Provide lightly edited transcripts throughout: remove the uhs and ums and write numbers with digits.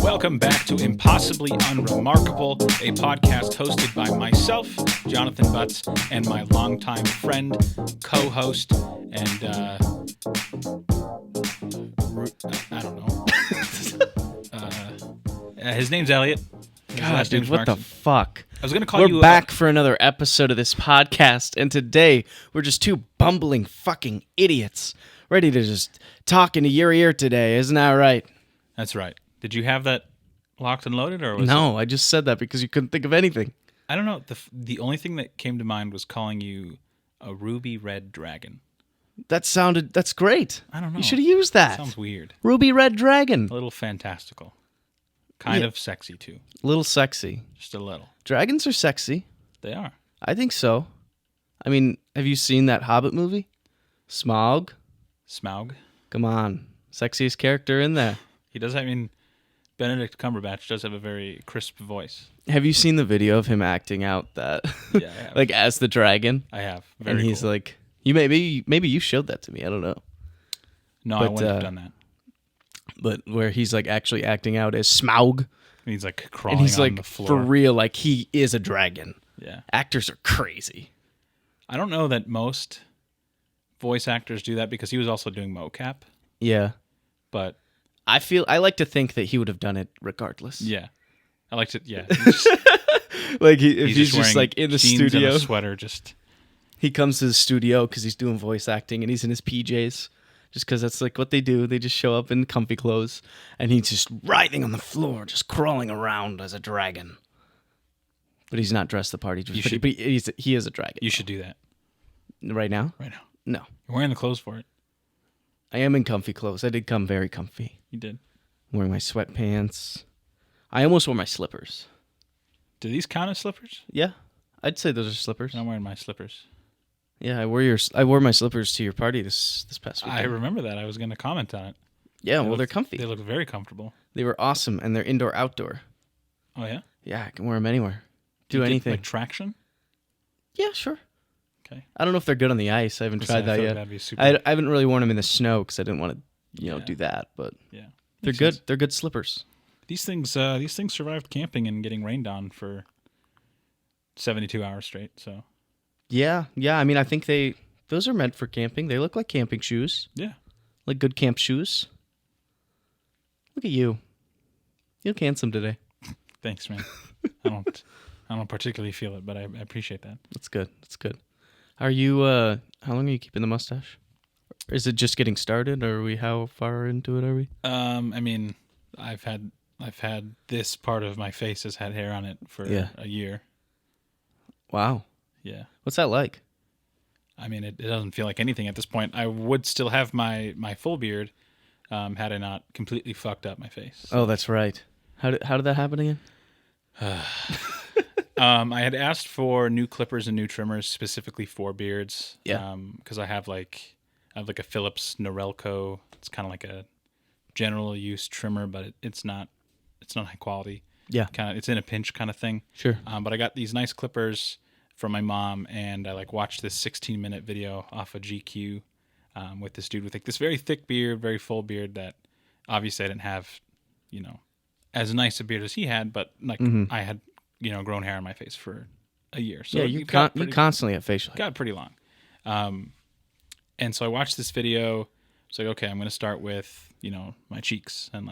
Welcome back to Impossibly Unremarkable, a podcast hosted by myself, Jonathan Butts, and my longtime friend, co-host, and I don't know. His name's Elliot. God, dude, what the fuck? I was going to call you... We're back for another episode of this podcast, and today we're just two bumbling fucking idiots ready to just talk into your ear today. Isn't that right? That's right. Did you have that locked and loaded, or was No, I just said that because you couldn't think of anything. I don't know. The only thing that came to mind was calling you a ruby red dragon. That's great. I don't know. You should have used that. Sounds weird. Ruby red dragon. A little fantastical. Kind of sexy, too. A little sexy. Just a little. Dragons are sexy. They are. I think so. I mean, have you seen that Hobbit movie? Smaug? Come on. Sexiest character in there. He does, Benedict Cumberbatch does have a very crisp voice. Have you seen the video of him acting out that? Yeah, I have. Like as the dragon? I have. Very and he's cool. like, maybe you showed that to me. I don't know. No, I wouldn't have done that. But where he's like actually acting out as Smaug. And he's like crawling and he's on like, the floor. For real, like he is a dragon. Yeah. Actors are crazy. I don't know that most voice actors do that because he was also doing mocap. Yeah. But I like to think that he would have done it regardless. Yeah. I like to, yeah. Like if he's just like in the jeans studio. And a sweater, just. He comes to the studio because he's doing voice acting and he's in his PJs. Just because that's like what they do. They just show up in comfy clothes and he's just writhing on the floor, just crawling around as a dragon. But he's not dressed the part. But he is a dragon. You should do that. Right now? Right now. No. You're wearing the clothes for it. I am in comfy clothes. I did come very comfy. You did. I'm wearing my sweatpants. I almost wore my slippers. Do these count as slippers? Yeah. I'd say those are slippers. I'm wearing my slippers. Yeah, I wore my slippers to your party this past weekend. I remember that. I was going to comment on it. Yeah, they're comfy. They look very comfortable. They were awesome, and they're indoor-outdoor. Oh, yeah? Yeah, I can wear them anywhere. Do anything. Like traction? Yeah, sure. Okay. I don't know if they're good on the ice. I haven't tried that yet. That'd be super. I haven't really worn them in the snow because I didn't want to, do that. But yeah, they're good. Sense. They're good slippers. These things survived camping and getting rained on for 72 hours straight. So. Yeah. I mean, I think those are meant for camping. They look like camping shoes. Yeah. Like good camp shoes. Look at you. You look handsome today. Thanks, man. I don't particularly feel it, but I appreciate that. That's good. Are you, how long are you keeping the mustache? Or is it just getting started, or how far into it are we? I mean, I've had this part of my face has had hair on it for a year. Wow. Yeah. What's that like? I mean, it doesn't feel like anything at this point. I would still have my full beard, had I not completely fucked up my face. Oh, that's right. How did that happen again? I had asked for new clippers and new trimmers specifically for beards. Yeah. Because I have a Philips Norelco. It's kind of like a general use trimmer, but it's not high quality. Yeah. It's in a pinch kind of thing. Sure. But I got these nice clippers from my mom, and I watched this 16-minute video off of GQ with this dude with this very thick beard, very full beard that obviously I didn't have, as nice a beard as he had, but I had, grown hair on my face for a year. So yeah, you constantly have facial hair. Got pretty long. And so I watched this video. It's like, okay, I'm going to start with, my cheeks and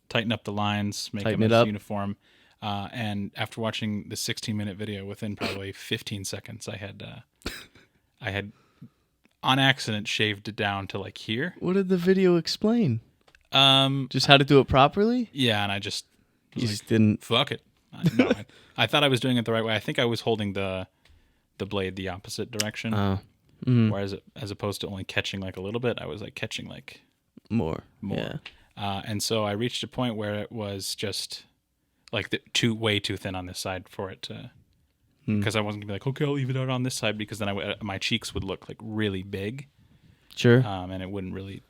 tighten up the lines, make them as uniform. And after watching the 16-minute video, within probably 15 seconds, I had on accident shaved it down to here. What did the video explain? Just how to do it properly? Yeah, and I just didn't. Fuck it. I thought I was doing it the right way. I think I was holding the blade the opposite direction. Whereas as opposed to only catching a little bit, I was catching more. Yeah. And so I reached a point where it was just way too thin on this side for it to, because I wasn't gonna be okay, I'll leave it out on this side, because then my cheeks would look really big. Sure. And it wouldn't really,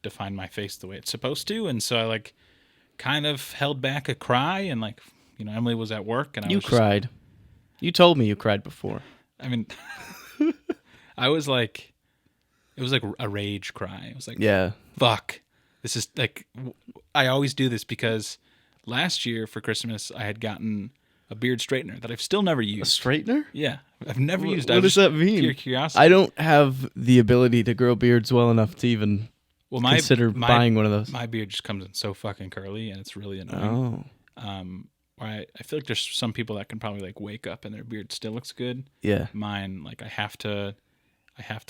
define my face the way it's supposed to. And so I kind of held back a cry, and Emily was at work, and you cried. You told me you cried before. I mean, I was it was a rage cry. It was yeah, fuck. This is I always do this because last year for Christmas, I had gotten a beard straightener that I've still never A used. straightener? Yeah, I've never used. What does that mean? Pure curiosity. I don't have the ability to grow beards well enough to even consider buying one of those. My beard just comes in so fucking curly, and it's really annoying. Oh. I feel like there's some people that can probably like wake up and their beard still looks good. Yeah. Mine, like I have to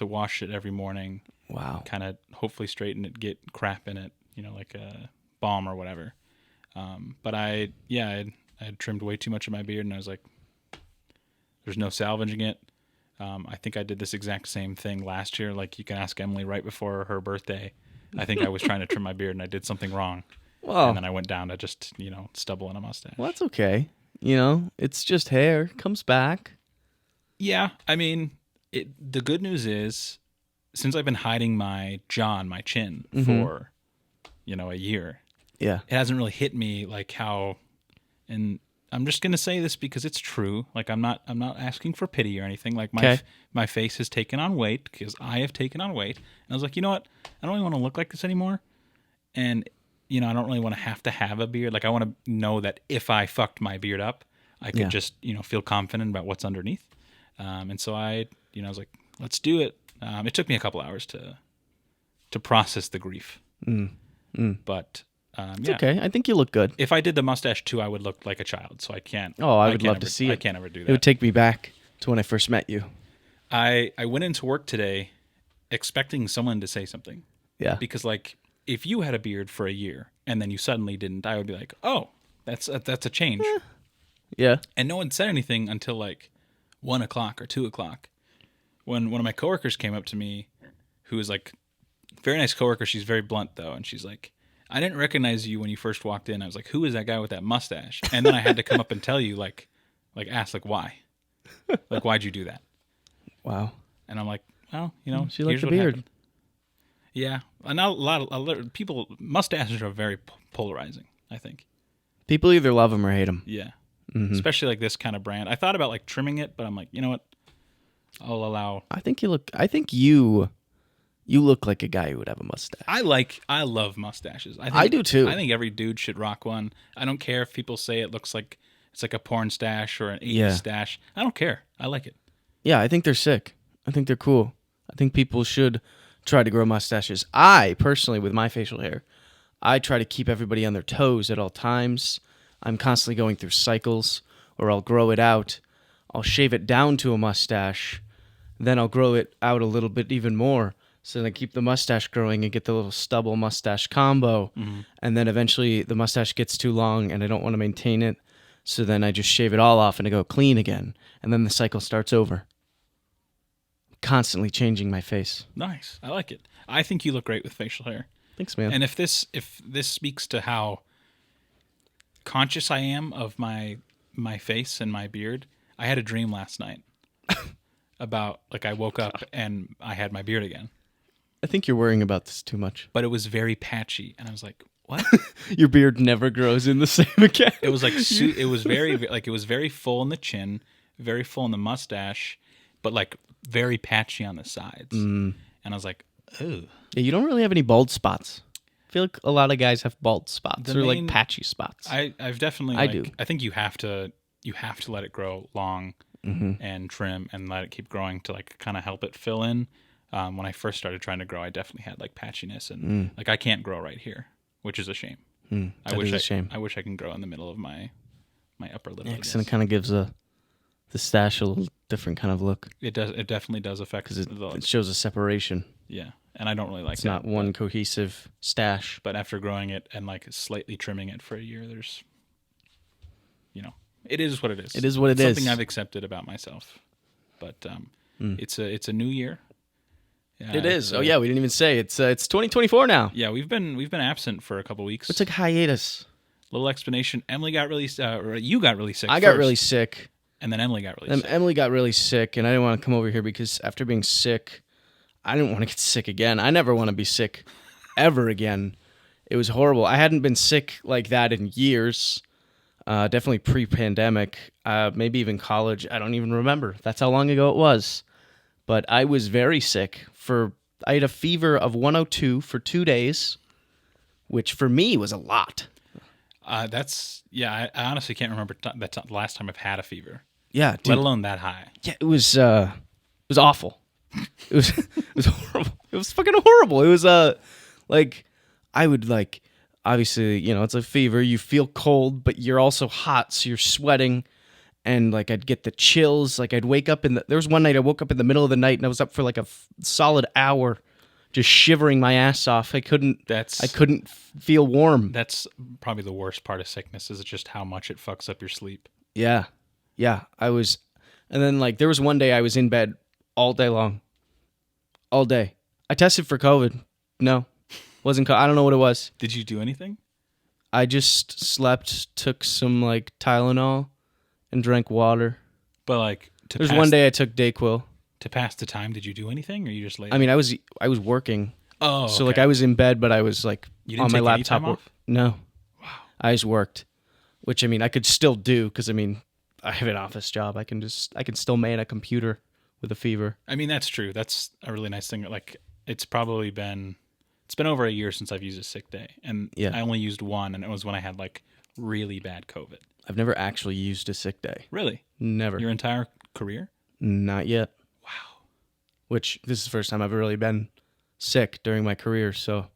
wash it every morning. Wow. Kind of hopefully straighten it, get crap in it, like a balm or whatever. But I had trimmed way too much of my beard, and I was like, there's no salvaging it. I think I did this exact same thing last year. Like you can ask Emily right before her birthday. I think I was trying to trim my beard and I did something wrong. Well, and then I went down to just, stubble and a mustache. Well, that's okay. It's just hair. Comes back. Yeah. I mean, the good news is since I've been hiding my chin for, a year. Yeah. It hasn't really hit me like how, and I'm just going to say this because it's true. Like I'm not asking for pity or anything. Like my face has taken on weight because I have taken on weight. And I was like, you know what? I don't really want to look like this anymore. And, I don't really want to have a beard. Like I want to know that if I fucked my beard up, I could just, feel confident about what's underneath. And so I was like, let's do it. It took me a couple hours to process the grief. But it's okay. I think you look good. If I did the mustache too, I would look like a child. So I can't. Oh, I would love to see it. I can't ever do that. It would take me back to when I first met you. I went into work today expecting someone to say something. Yeah. Because like if you had a beard for a year and then you suddenly didn't, I would be like, oh, that's a change. Yeah. And no one said anything until like 1 o'clock or 2 o'clock, when one of my coworkers came up to me, who was like, very nice coworker. She's very blunt though, and she's like, I didn't recognize you when you first walked in. I was like, who is that guy with that mustache? And then I had to come up and tell you, ask, why? Like, why'd you do that? Wow. And I'm like, well, she liked the beard. Happened. Yeah. And a lot of people, mustaches are very polarizing, I think. People either love them or hate them. Yeah. Mm-hmm. Especially like this kind of brand. I thought about like trimming it, but I'm like, you know what? I'll allow. I think you look like a guy who would have a mustache. I love mustaches. I do too. I think every dude should rock one. I don't care if people say it looks like it's like a porn stash or an 80s stash. I don't care. I like it. Yeah, I think they're sick. I think they're cool. I think people should try to grow mustaches. I, personally, with my facial hair, I try to keep everybody on their toes at all times. I'm constantly going through cycles, or I'll grow it out. I'll shave it down to a mustache. Then I'll grow it out a little bit even more. So then I keep the mustache growing and get the little stubble mustache combo. Mm-hmm. And then eventually the mustache gets too long and I don't want to maintain it. So then I just shave it all off and I go clean again. And then the cycle starts over. Constantly changing my face. Nice. I like it. I think you look great with facial hair. Thanks, man. And if this speaks to how conscious I am of my face and my beard, I had a dream last night about like I woke up and I had my beard again. I think you're worrying about this too much. But it was very patchy, and I was like, "What?" Your beard never grows in the same again. It was like it was very full in the chin, very full in the mustache, but like very patchy on the sides. And I was like, "Oh." Yeah, you don't really have any bald spots. I feel like a lot of guys have bald spots or like patchy spots. I've definitely. I do. I think you have to let it grow long and trim and let it keep growing to like kind of help it fill in. When I first started trying to grow, I definitely had like patchiness and like I can't grow right here, which is a shame. That is a shame. I wish I can grow in the middle of my upper lip. Yeah, because then it kind of gives the stash a little different kind of look. It does. It definitely does affect because it shows a separation. Yeah, and I don't really like it's that. It's not one cohesive stash. But after growing it and like slightly trimming it for a year, there's, it is what it is. It is what it is. Something I've accepted about myself. But it's a new year. Yeah, it is. We didn't even say it's 2024 now. Yeah, we've been absent for a couple weeks. It's like hiatus. Little explanation. Emily got really you got really sick. I got really sick. And then Emily got really sick. Emily got really sick, and I didn't want to come over here because after being sick, I didn't want to get sick again. I never want to be sick ever again. It was horrible. I hadn't been sick like that in years. Definitely pre-pandemic, maybe even college. I don't even remember. That's how long ago it was. But I was very sick. I had a fever of 102 for 2 days, which for me was a lot. I honestly can't remember that's the last time I've had a fever, Yeah, dude. let alone that high. Yeah, it was awful. It was it was horrible. It was fucking horrible. It was like I would like obviously, it's a fever. You feel cold, but you're also hot, so you're sweating. And like I'd get the chills. Like I'd wake up there was one night I woke up in the middle of the night and I was up for like a solid hour, just shivering my ass off. I couldn't feel warm. That's probably the worst part of sickness is just how much it fucks up your sleep. Yeah, I was, and then like there was one day I was in bed all day long, all day. I tested for COVID. No, wasn't. I don't know what it was. Did you do anything? I just slept, took some like Tylenol, and drank water. But like, there's one day I took Dayquil. To pass the time, did you do anything, or you just laid? I mean, I was working. Oh, so like I was in bed, but I was like on my laptop. Any time off? No. Wow. I just worked, which I mean I could still do because I mean I have an office job. I can still man a computer with a fever. I mean that's true. That's a really nice thing. Like it's been over a year since I've used a sick day, and I only used one, and it was when I had like really bad COVID. I've never actually used a sick day. Really? Never. Your entire career? Not yet. Wow. Which this is the first time I've really been sick during my career, so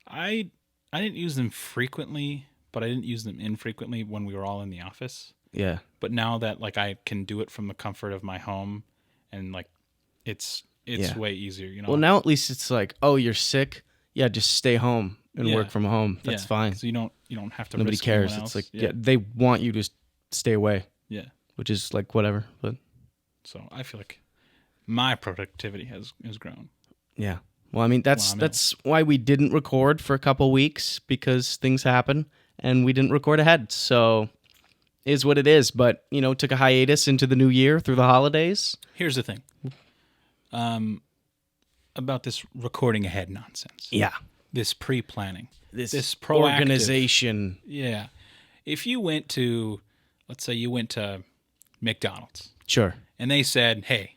I didn't use them frequently, but I didn't use them infrequently when we were all in the office. Yeah. But now that like I can do it from the comfort of my home, and like it's way easier, Well, now at least it's like, oh, you're sick? Yeah, just stay home and work from home. That's fine. So you don't have to. Nobody cares. It's like they want you to stay away. Yeah. Which is like whatever, but so I feel like my productivity has grown. Yeah. Well, I mean that's why we didn't record for a couple weeks, because things happen and we didn't record ahead. So is what it is, but took a hiatus into the new year through the holidays. Here's the thing. About this recording ahead nonsense. Yeah. This pre-planning. This proactive organization. Yeah. If you went to, let's say you went to McDonald's. Sure. And they said, hey,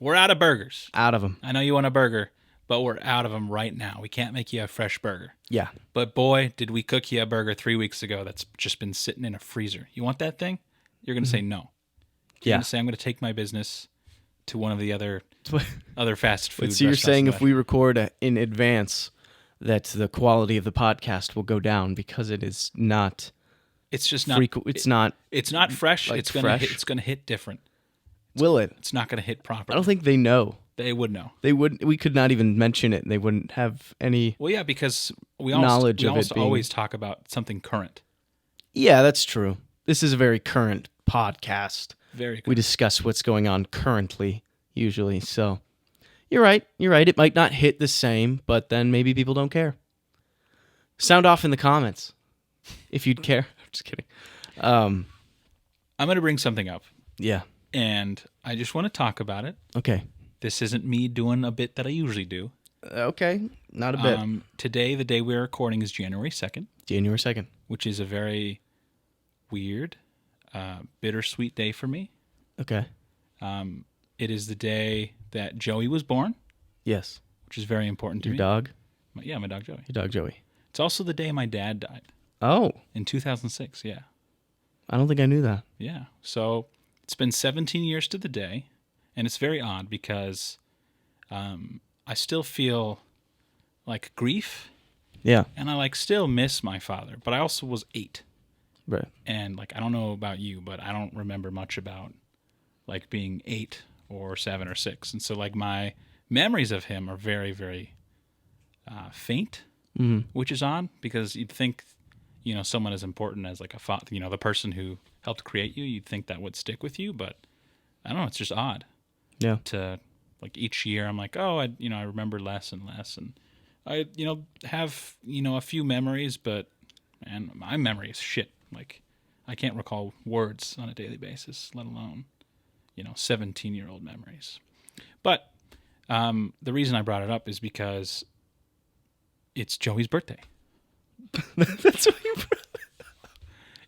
we're out of burgers. Out of them. I know you want a burger, but we're out of them right now. We can't make you a fresh burger. Yeah. But boy, did we cook you a burger 3 weeks ago that's just been sitting in a freezer. You want that thing? You're going to say no. You're going to say, I'm going to take my business to one of the other fast food So you're saying if we record in advance that the quality of the podcast will go down because it is not... It's just not... It's not fresh. Like it's going to hit different. Will it? It's not going to hit properly. I don't think they know. They would know. They would. We could not even mention it, and they wouldn't have any. Well, yeah, because we always talk about something current. Yeah, that's true. This is a very current podcast. Very current. We discuss what's going on currently, usually. So, you're right. It might not hit the same, but then maybe people don't care. Sound off in the comments if you'd care. I'm just kidding. I'm going to bring something up. Yeah. And I just want to talk about it. Okay. This isn't me doing a bit that I usually do. Okay. Not a bit. Today, the day we're recording, is January 2nd. January 2nd. Which is a very weird, bittersweet day for me. Okay. It is the day that Joey was born. Yes. Which is very important to me. Your dog? Yeah, my dog Joey. Your dog Joey. It's also the day my dad died. Oh. In 2006, yeah. I don't think I knew that. Yeah. So it's been 17 years to the day, and it's very odd because I still feel like grief. Yeah. And I still miss my father, but I also was 8. Right. And I don't know about you, but I don't remember much about being 8 or 7 or 6. And so my memories of him are very, very faint, which is odd because you'd think, someone as important as a father, the person who helped create you, you'd think that would stick with you, but I don't know, it's just odd. Yeah. To each year I'm I remember less and less, and I have a few memories, but man, my memory is shit. I can't recall words on a daily basis, let alone 17-year-old memories. But the reason I brought it up is because it's Joey's birthday. That's what you brought.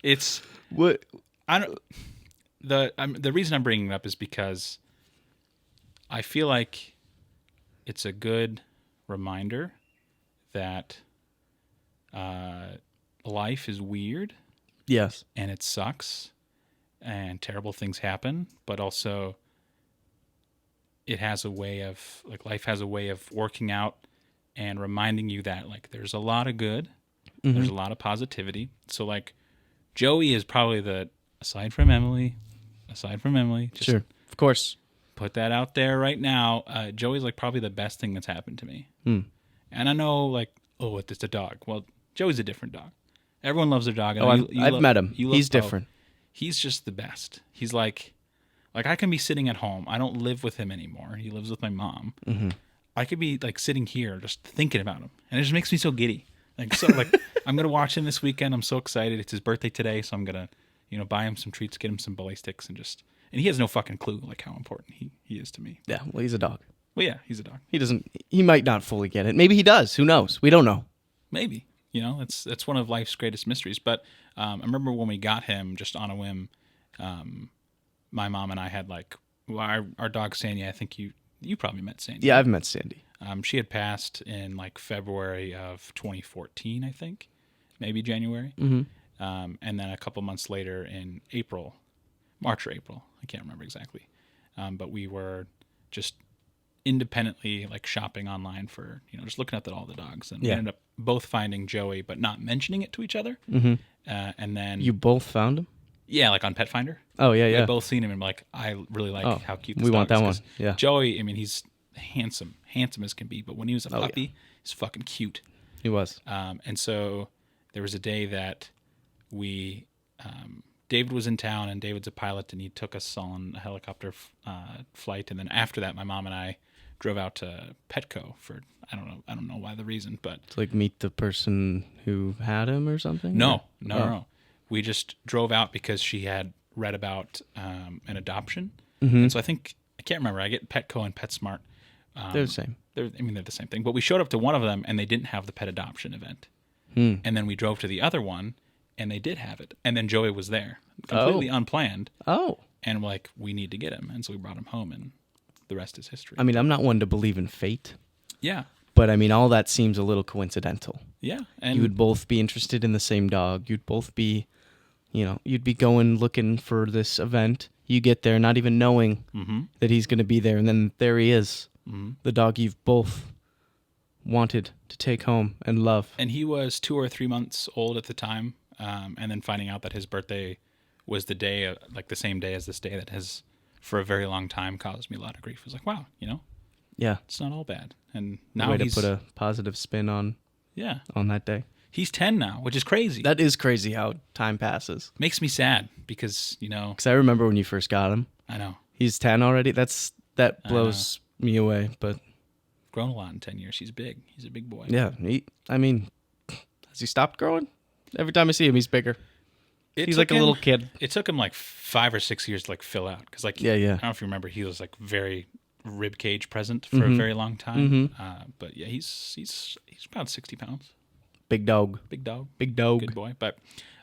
It's what I don't. The reason I'm bringing it up is because I feel like it's a good reminder that life is weird, Yes. And it sucks and terrible things happen, but also it has a way of, like, life has a way of working out and reminding you that, like, there's a lot of good, there's a lot of positivity. So, like, Joey is probably aside from Emily, just Sure. Of course. put that out there right now. Joey's, like, probably the best thing that's happened to me. And I know, like, oh, it's a dog. Well, Joey's a different dog. Everyone loves their dog. I've met him. He's different. He's just the best. He's like I can be sitting at home. I don't live with him anymore. He lives with my mom. I could be, like, sitting here just thinking about him, and it just makes me so giddy. Like, so, like, I'm gonna watch him this weekend. I'm so excited. It's his birthday today, so I'm gonna, buy him some treats, get him some bully sticks, and he has no fucking clue, like, how important he is to me. Yeah. Well, he's a dog. Well, yeah, he's a dog. He might not fully get it. Maybe he does. Who knows? We don't know. Maybe. That's one of life's greatest mysteries. But I remember when we got him just on a whim. My mom and I had, like, our dog Sandy. I think you probably met Sandy. Yeah, I've met Sandy. She had passed in, like, February of 2014, I think, maybe January. And then a couple months later in March or April, I can't remember exactly. But we were just independently, like, shopping online for, just looking at all the dogs, and we ended up both finding Joey, but not mentioning it to each other. And then you both found him? Yeah, like on Pet Finder. Oh yeah, yeah. We both seen him and, like, I really like how cute this we dog want that is, one. 'cause Yeah, Joey, I mean, he's handsome as can be, but when he was a puppy, he's fucking cute. He was. And so there was a day that David was in town, and David's a pilot, and he took us on a helicopter flight, and then after that, my mom and I drove out to Petco for, I don't know why the reason, but to, like, meet the person who had him or something. No. We just drove out because she had read about an adoption, and so I can't remember. I get Petco and PetSmart. They're the same. They're the same thing. But we showed up to one of them, and they didn't have the pet adoption event. And then we drove to the other one, and they did have it. And then Joey was there, completely unplanned. Oh. And we're like, we need to get him. And so we brought him home, and the rest is history. I mean, I'm not one to believe in fate. Yeah. But, I mean, all that seems a little coincidental. Yeah. And you would both be interested in the same dog. You'd both be, you'd be going looking for this event. You get there not even knowing that he's going to be there. And then there he is, the dog you've both wanted to take home and love. And he was 2 or 3 months old at the time. And then finding out that his birthday was the day, like the same day as this day that has, for a very long time, caused me a lot of grief. I was like, wow, yeah, it's not all bad. And now way to put a positive spin on that day. He's 10 now, which is crazy. That is crazy how time passes. Makes me sad because, Because I remember when you first got him. I know. He's 10 already. That blows me away. But grown a lot in 10 years. He's big. He's a big boy. Yeah. I mean, has he stopped growing? Every time I see him, he's bigger. He's like a little kid. It took him like 5 or 6 years to, like, fill out. Because, like, I don't know if you remember, he was, like, very rib cage present for a very long time. But yeah, he's about 60 pounds. Big dog. Big dog. Big dog. Good boy. But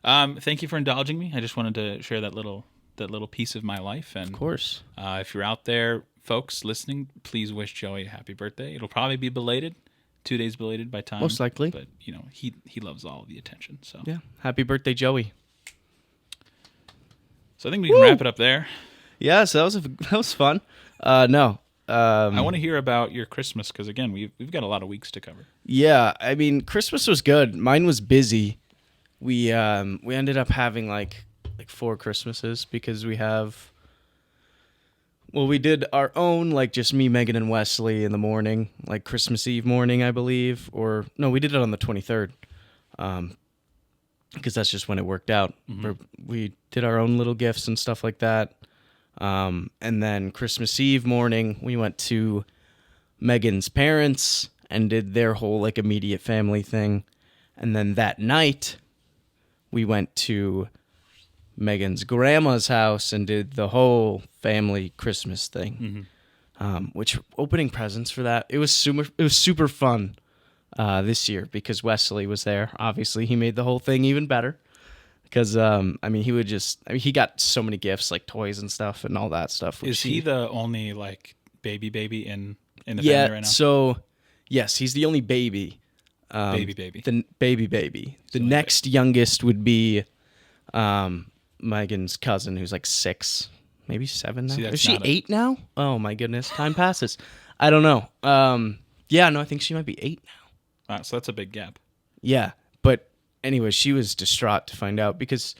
thank you for indulging me. I just wanted to share that little piece of my life. And of course, if you're out there, folks listening, please wish Joey a happy birthday. It'll probably be belated, 2 days belated by time. Most likely. But he loves all of the attention. So yeah, happy birthday, Joey. So I think we can wrap it up there. Yeah, so that was fun. No. I want to hear about your Christmas because, again, we've got a lot of weeks to cover. Yeah, I mean, Christmas was good. Mine was busy. We ended up having like 4 Christmases because we did our own, like, just me, Megan, and Wesley in the morning, like Christmas Eve morning, I believe. Or no, we did it on the 23rd, because that's just when it worked out. We did our own little gifts and stuff like that. And then Christmas Eve morning, we went to Megan's parents and did their whole, like, immediate family thing. And then that night, we went to Megan's grandma's house and did the whole family Christmas thing. Which, opening presents for that, it was super fun this year because Wesley was there. Obviously, he made the whole thing even better. Because, he got so many gifts, like toys and stuff and all that stuff. Is he the only, like, baby in the family right now? Yeah, so, yes, he's the only baby. Baby. The baby. The next youngest would be Megan's cousin, who's like 6, maybe 7 now. See, Is she 8 now? Oh my goodness, time passes. I don't know. Yeah, no, I think she might be 8 now. So that's a big gap. Yeah, but anyway, she was distraught to find out because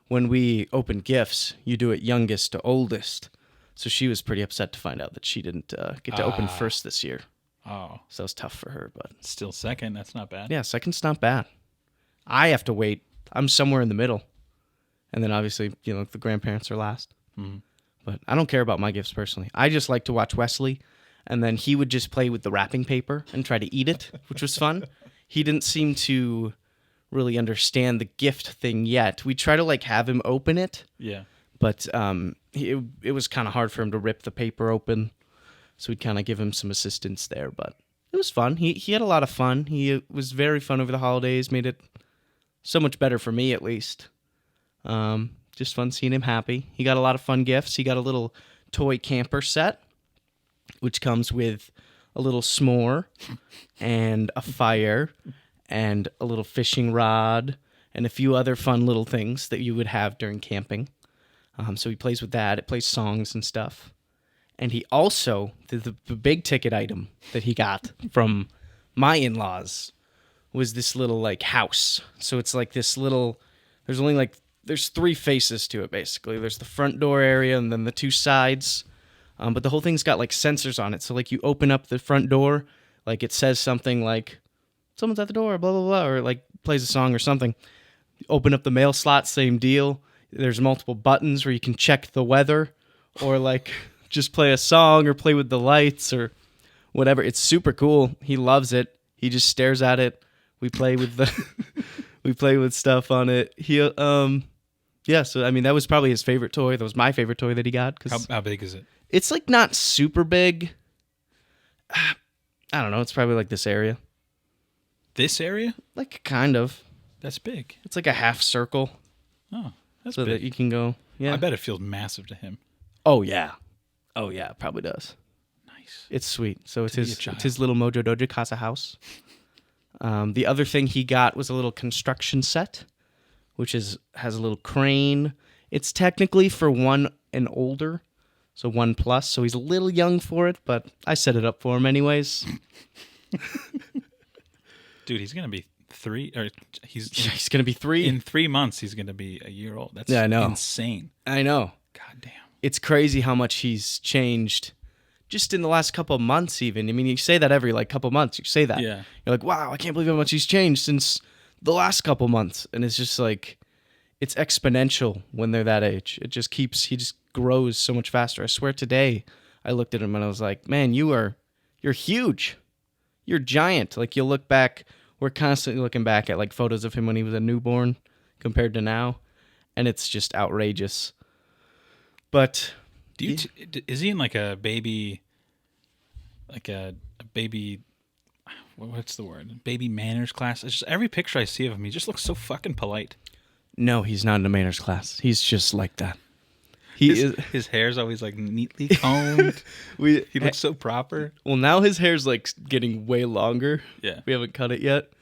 when we open gifts, you do it youngest to oldest. So she was pretty upset to find out that she didn't get to open first this year. Oh. So it was tough for her, but Still second. That's not bad. yeah, second's not bad. I have to wait. I'm somewhere in the middle. And then obviously, the grandparents are last. Mm-hmm. But I don't care about my gifts personally. I just like to watch Wesley, and then he would just play with the wrapping paper and try to eat it, which was fun. He didn't seem to really understand the gift thing yet. We try to have him open it. Yeah. But it was kind of hard for him to rip the paper open, so we'd kind of give him some assistance there. But it was fun. He had a lot of fun. He was very fun over the holidays. Made it so much better for me, at least. Just fun seeing him happy. He got a lot of fun gifts. He got a little toy camper set, which comes with a little s'more and a fire and a little fishing rod and a few other fun little things that you would have during camping. So he plays with that. It plays songs and stuff. And he also, the big ticket item that he got from my in-laws was this little house. So it's this little, there's 3 faces to it basically. There's the front door area and then the 2 sides. But the whole thing's got sensors on it. So you open up the front door, it says something like, someone's at the door, blah, blah, blah, or plays a song or something. Open up the mail slot, same deal. There's multiple buttons where you can check the weather or just play a song or play with the lights or whatever. It's super cool. He loves it. He just stares at it. We play with we play with stuff on it. Yeah, so I mean that was probably his favorite toy. That was my favorite toy that he got. How big is it? It's not super big. I don't know. It's probably this area. This area? Kind of. That's big. It's a half circle. Oh, that's so big. that you can go. Yeah. I bet it feels massive to him. Oh yeah. It probably does. Nice. It's sweet. So it's his little Mojo Dojo Casa house. The other thing he got was a little construction set, which has a little crane. It's technically for 1 and older, so 1+. So he's a little young for it, but I set it up for him anyways. Dude, he's gonna be 3, or he's gonna be 3 in 3 months. He's gonna be a year old. That's I know. Insane. I know. God damn. It's crazy how much he's changed just in the last couple of months even. I mean, you say that every couple of months. You say that. Yeah. You're wow, I can't believe how much he's changed since the last couple of months. And it's just it's exponential when they're that age. He just grows so much faster. I swear today I looked at him and I was like, man, you're huge. You're giant. You'll look back. We're constantly looking back at photos of him when he was a newborn compared to now. And it's just outrageous. But is he in a baby, a baby, what's the word? Baby manners class? It's just every picture I see of him, he just looks so fucking polite. No, he's not in a manners class. He's just like that. His hair's always neatly combed. He looks so proper. Well, now his hair's getting way longer. Yeah. We haven't cut it yet.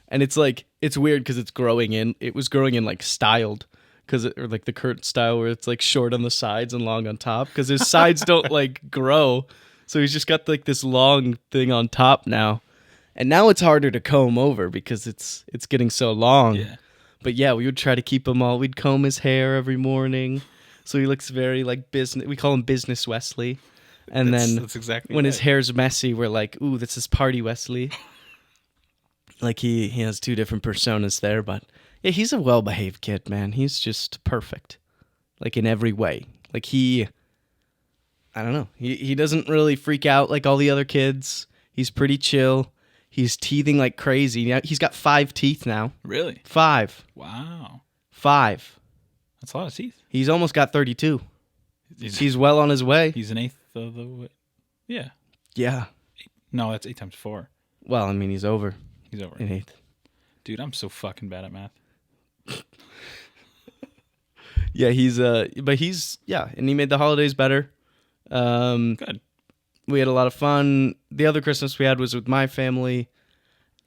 And it's it's weird because it's growing in. It was growing in styled. Or the current style where it's short on the sides and long on top because his sides don't grow. So he's just got this long thing on top now. And now it's harder to comb over because it's getting so long. Yeah. But yeah, we would try to keep him all. We'd comb his hair every morning. So he looks very business. We call him Business Wesley. And that's exactly when right. his hair's messy, we're ooh, this is Party Wesley. He has 2 different personas there, but yeah, he's a well-behaved kid, man. He's just perfect, in every way. I don't know. He doesn't really freak out like all the other kids. He's pretty chill. He's teething like crazy. He's got 5 teeth now. Really? 5. Wow. 5. That's a lot of teeth. He's almost got 32. He's well on his way. He's an eighth of the way. Yeah. Yeah. No, that's 8 times 4. Well, I mean, he's over. He's over. An eighth. Dude, I'm so fucking bad at math. Yeah, and he made the holidays better. Good. We had a lot of fun. The other Christmas we had was with my family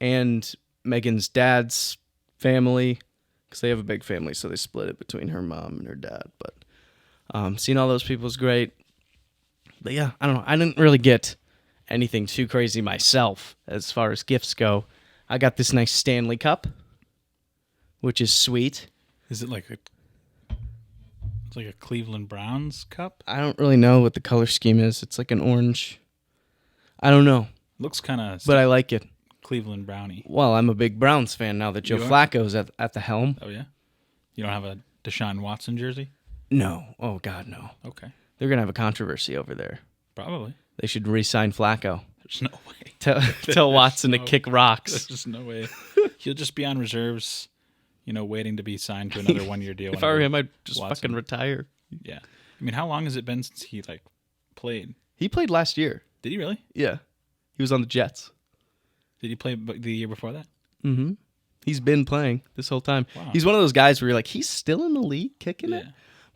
and Megan's dad's family, because they have a big family, so they split it between her mom and her dad. But seeing all those people is great. But yeah, I don't know. I didn't really get anything too crazy myself as far as gifts go. I got this nice Stanley Cup, which is sweet. Is it like it's like a Cleveland Browns cup? I don't really know what the color scheme is. It's like an orange. I don't know. Looks kind of, but I like it. Cleveland Brownie. Well, I'm a big Browns fan now that Joe Flacco's at the helm. Oh, yeah? You don't have a Deshaun Watson jersey? No. Oh, God, no. Okay. They're going to have a controversy over there. Probably. They should re-sign Flacco. There's no way. Tell Watson to kick rocks. There's just no way. He'll just be on reserves, waiting to be signed to another one-year deal. If I were him, I'd just fucking retire. Yeah. I mean, how long has it been since he, played? He played last year. Did he really? Yeah. He was on the Jets. Did he play the year before that? Mm-hmm. He's been playing this whole time. Wow. He's one of those guys where you're like, he's still in the league kicking it?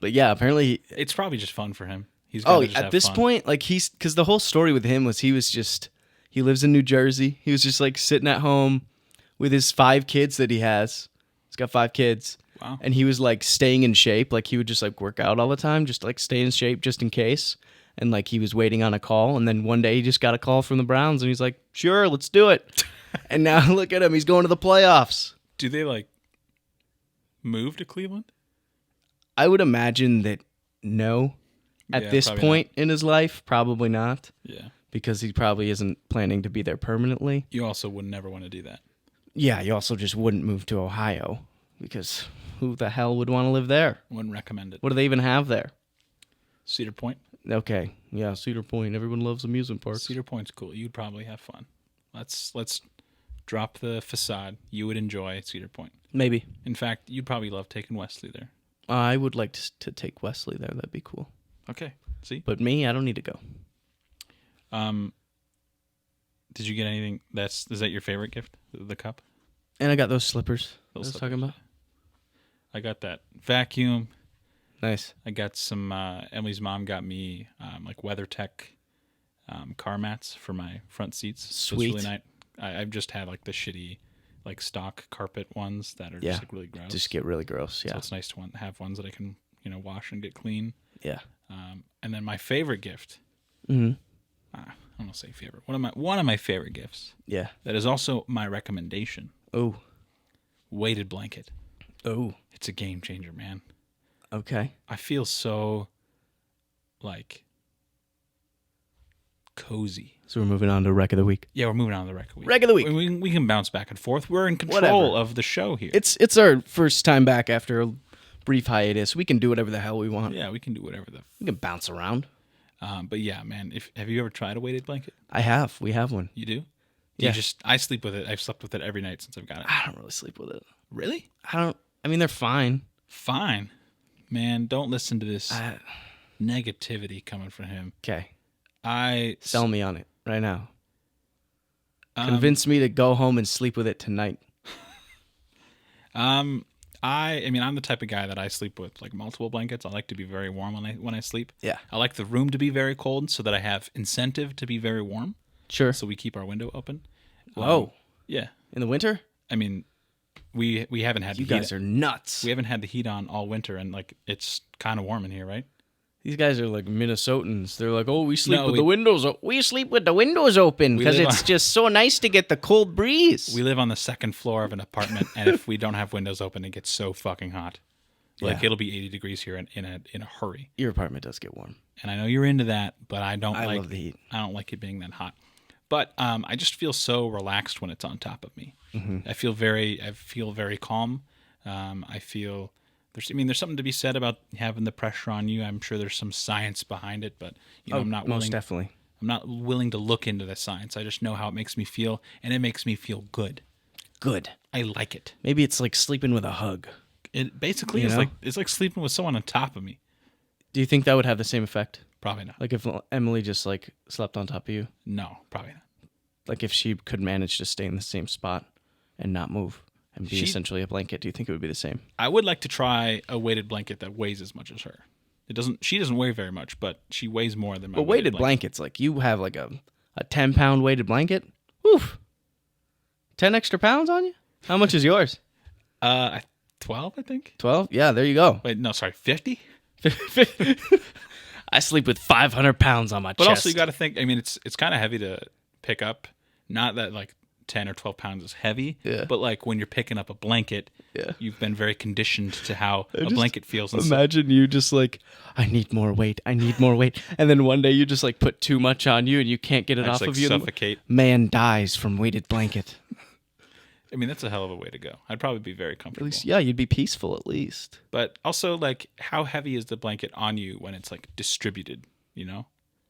But yeah, apparently... It's probably just fun for him. At this point, because the whole story with him was he lives in New Jersey. He was just sitting at home with his 5 kids that he has. He's got 5 kids. Wow. And he was staying in shape. He would just work out all the time, just stay in shape just in case. And he was waiting on a call. And then one day he just got a call from the Browns and he's like, sure, let's do it. And now look at him. He's going to the playoffs. Do they move to Cleveland? I would imagine that no. At this point in his life, probably not. Yeah. Because he probably isn't planning to be there permanently. You also would never want to do that. Yeah, you also just wouldn't move to Ohio because who the hell would want to live there? Wouldn't recommend it. What do they even have there? Cedar Point. Okay. Yeah, Cedar Point. Everyone loves amusement parks. Cedar Point's cool. You'd probably have fun. Let's drop the facade. You would enjoy Cedar Point. Maybe. In fact, you'd probably love taking Wesley there. I would like to take Wesley there. That'd be cool. Okay. See? But me, I don't need to go. Did you get anything is that your favorite gift? The cup? And I got those slippers I was talking about. I got that vacuum. Nice. I got some Emily's mom got me WeatherTech car mats for my front seats. Sweet. So it's really nice. I've just had the shitty stock carpet ones that are just really gross. Just get really gross. Yeah. So it's nice to have ones that I can wash and get clean. Yeah. And then my favorite gift. Mm-hmm. I'm gonna say favorite. One of my favorite gifts. Yeah. That is also my recommendation. Oh. Weighted blanket. Oh. It's a game changer, man. Okay. I feel so cozy. So we're moving on to Rec of the Week. Yeah, we're moving on to the Rec of the Week. Rec of the Week. We can bounce back and forth. We're in control of the show here. It's our first time back after a brief hiatus. We can do whatever the hell we want. Yeah, we can do whatever we can bounce around. But yeah, man, have you ever tried a weighted blanket? I have. We have one. You do? Yeah. I sleep with it. I've slept with it every night since I've got it. I don't really sleep with it. Really? I mean, they're fine. Fine. Man, don't listen to this negativity coming from him. Okay. Sell me on it right now. Convince me to go home and sleep with it tonight. I mean, I'm the type of guy that I sleep with multiple blankets. I like to be very warm when I sleep. Yeah. I like the room to be very cold so that I have incentive to be very warm. Sure. So we keep our window open. Whoa. Yeah. In the winter? I mean, we haven't had you guys are nuts. We haven't had the heat on all winter, and it's kind of warm in here, right? These guys are like Minnesotans. They're like, oh, we sleep with the windows. We sleep with the windows open because it's just so nice to get the cold breeze. We live on the second floor of an apartment, and if we don't have windows open, it gets so fucking hot. It'll be 80 degrees here in a hurry. Your apartment does get warm, and I know you're into that, but I love the heat. I don't like it being that hot. But I just feel so relaxed when it's on top of me. Mm-hmm. I feel very calm. I feel there's something to be said about having the pressure on you. I'm sure there's some science behind it, but I'm not willing. Most definitely. I'm not willing to look into the science. I just know how it makes me feel, and it makes me feel good. Good. I like it. Maybe it's like sleeping with a hug. It basically is it's like sleeping with someone on top of me. Do you think that would have the same effect? Probably not. Like if Emily just slept on top of you? No, probably not. Like if she could manage to stay in the same spot and not move and be essentially a blanket, do you think it would be the same? I would like to try a weighted blanket that weighs as much as her. She doesn't weigh very much, but she weighs more than my But weighted blankets, you have a 10-pound weighted blanket. Oof. 10 extra pounds on you? How much is yours? I 12, I think. 12? Yeah, there you go. Wait, no, sorry, 50. I sleep with 500 pounds on my But chest. also, you got to think. I mean, it's kind of heavy to pick up. Not that like 10 or 12 pounds is heavy. Yeah. But like when you're picking up a blanket, you've been very conditioned to how a blanket feels. And imagine you just like, I need more weight. I need more weight. And then one day you just like put too much on you and you can't get it off of you. Suffocate. Man dies from weighted blanket. I mean, that's a hell of a way to go. I'd probably be very comfortable. At least, yeah, you'd be peaceful at least. But also, like, how heavy is the blanket on you when it's like distributed? You know?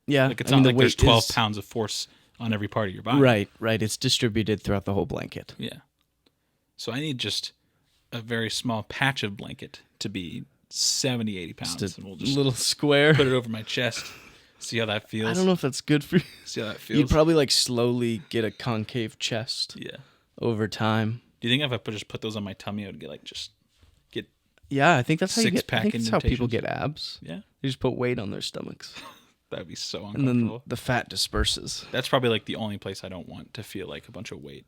Yeah. Like it's not like there's 12 pounds of force on every part of your body. Right. It's distributed throughout the whole blanket. Yeah. So I need just a very small patch of blanket to be 70, 80 pounds. Just and we'll just little square. put it over my chest. See how that feels. I don't know if that's good for you. See how that feels. You'd probably like slowly get a concave chest. Yeah. Over time. Do you think if I just put those on my tummy, I would get Yeah, I think that's how you get. I think that's how indentations? people get abs. Yeah. They just put weight on their stomachs, That'd be so and uncomfortable. then the fat disperses. That's probably like the only place I don't want to feel like a bunch of weight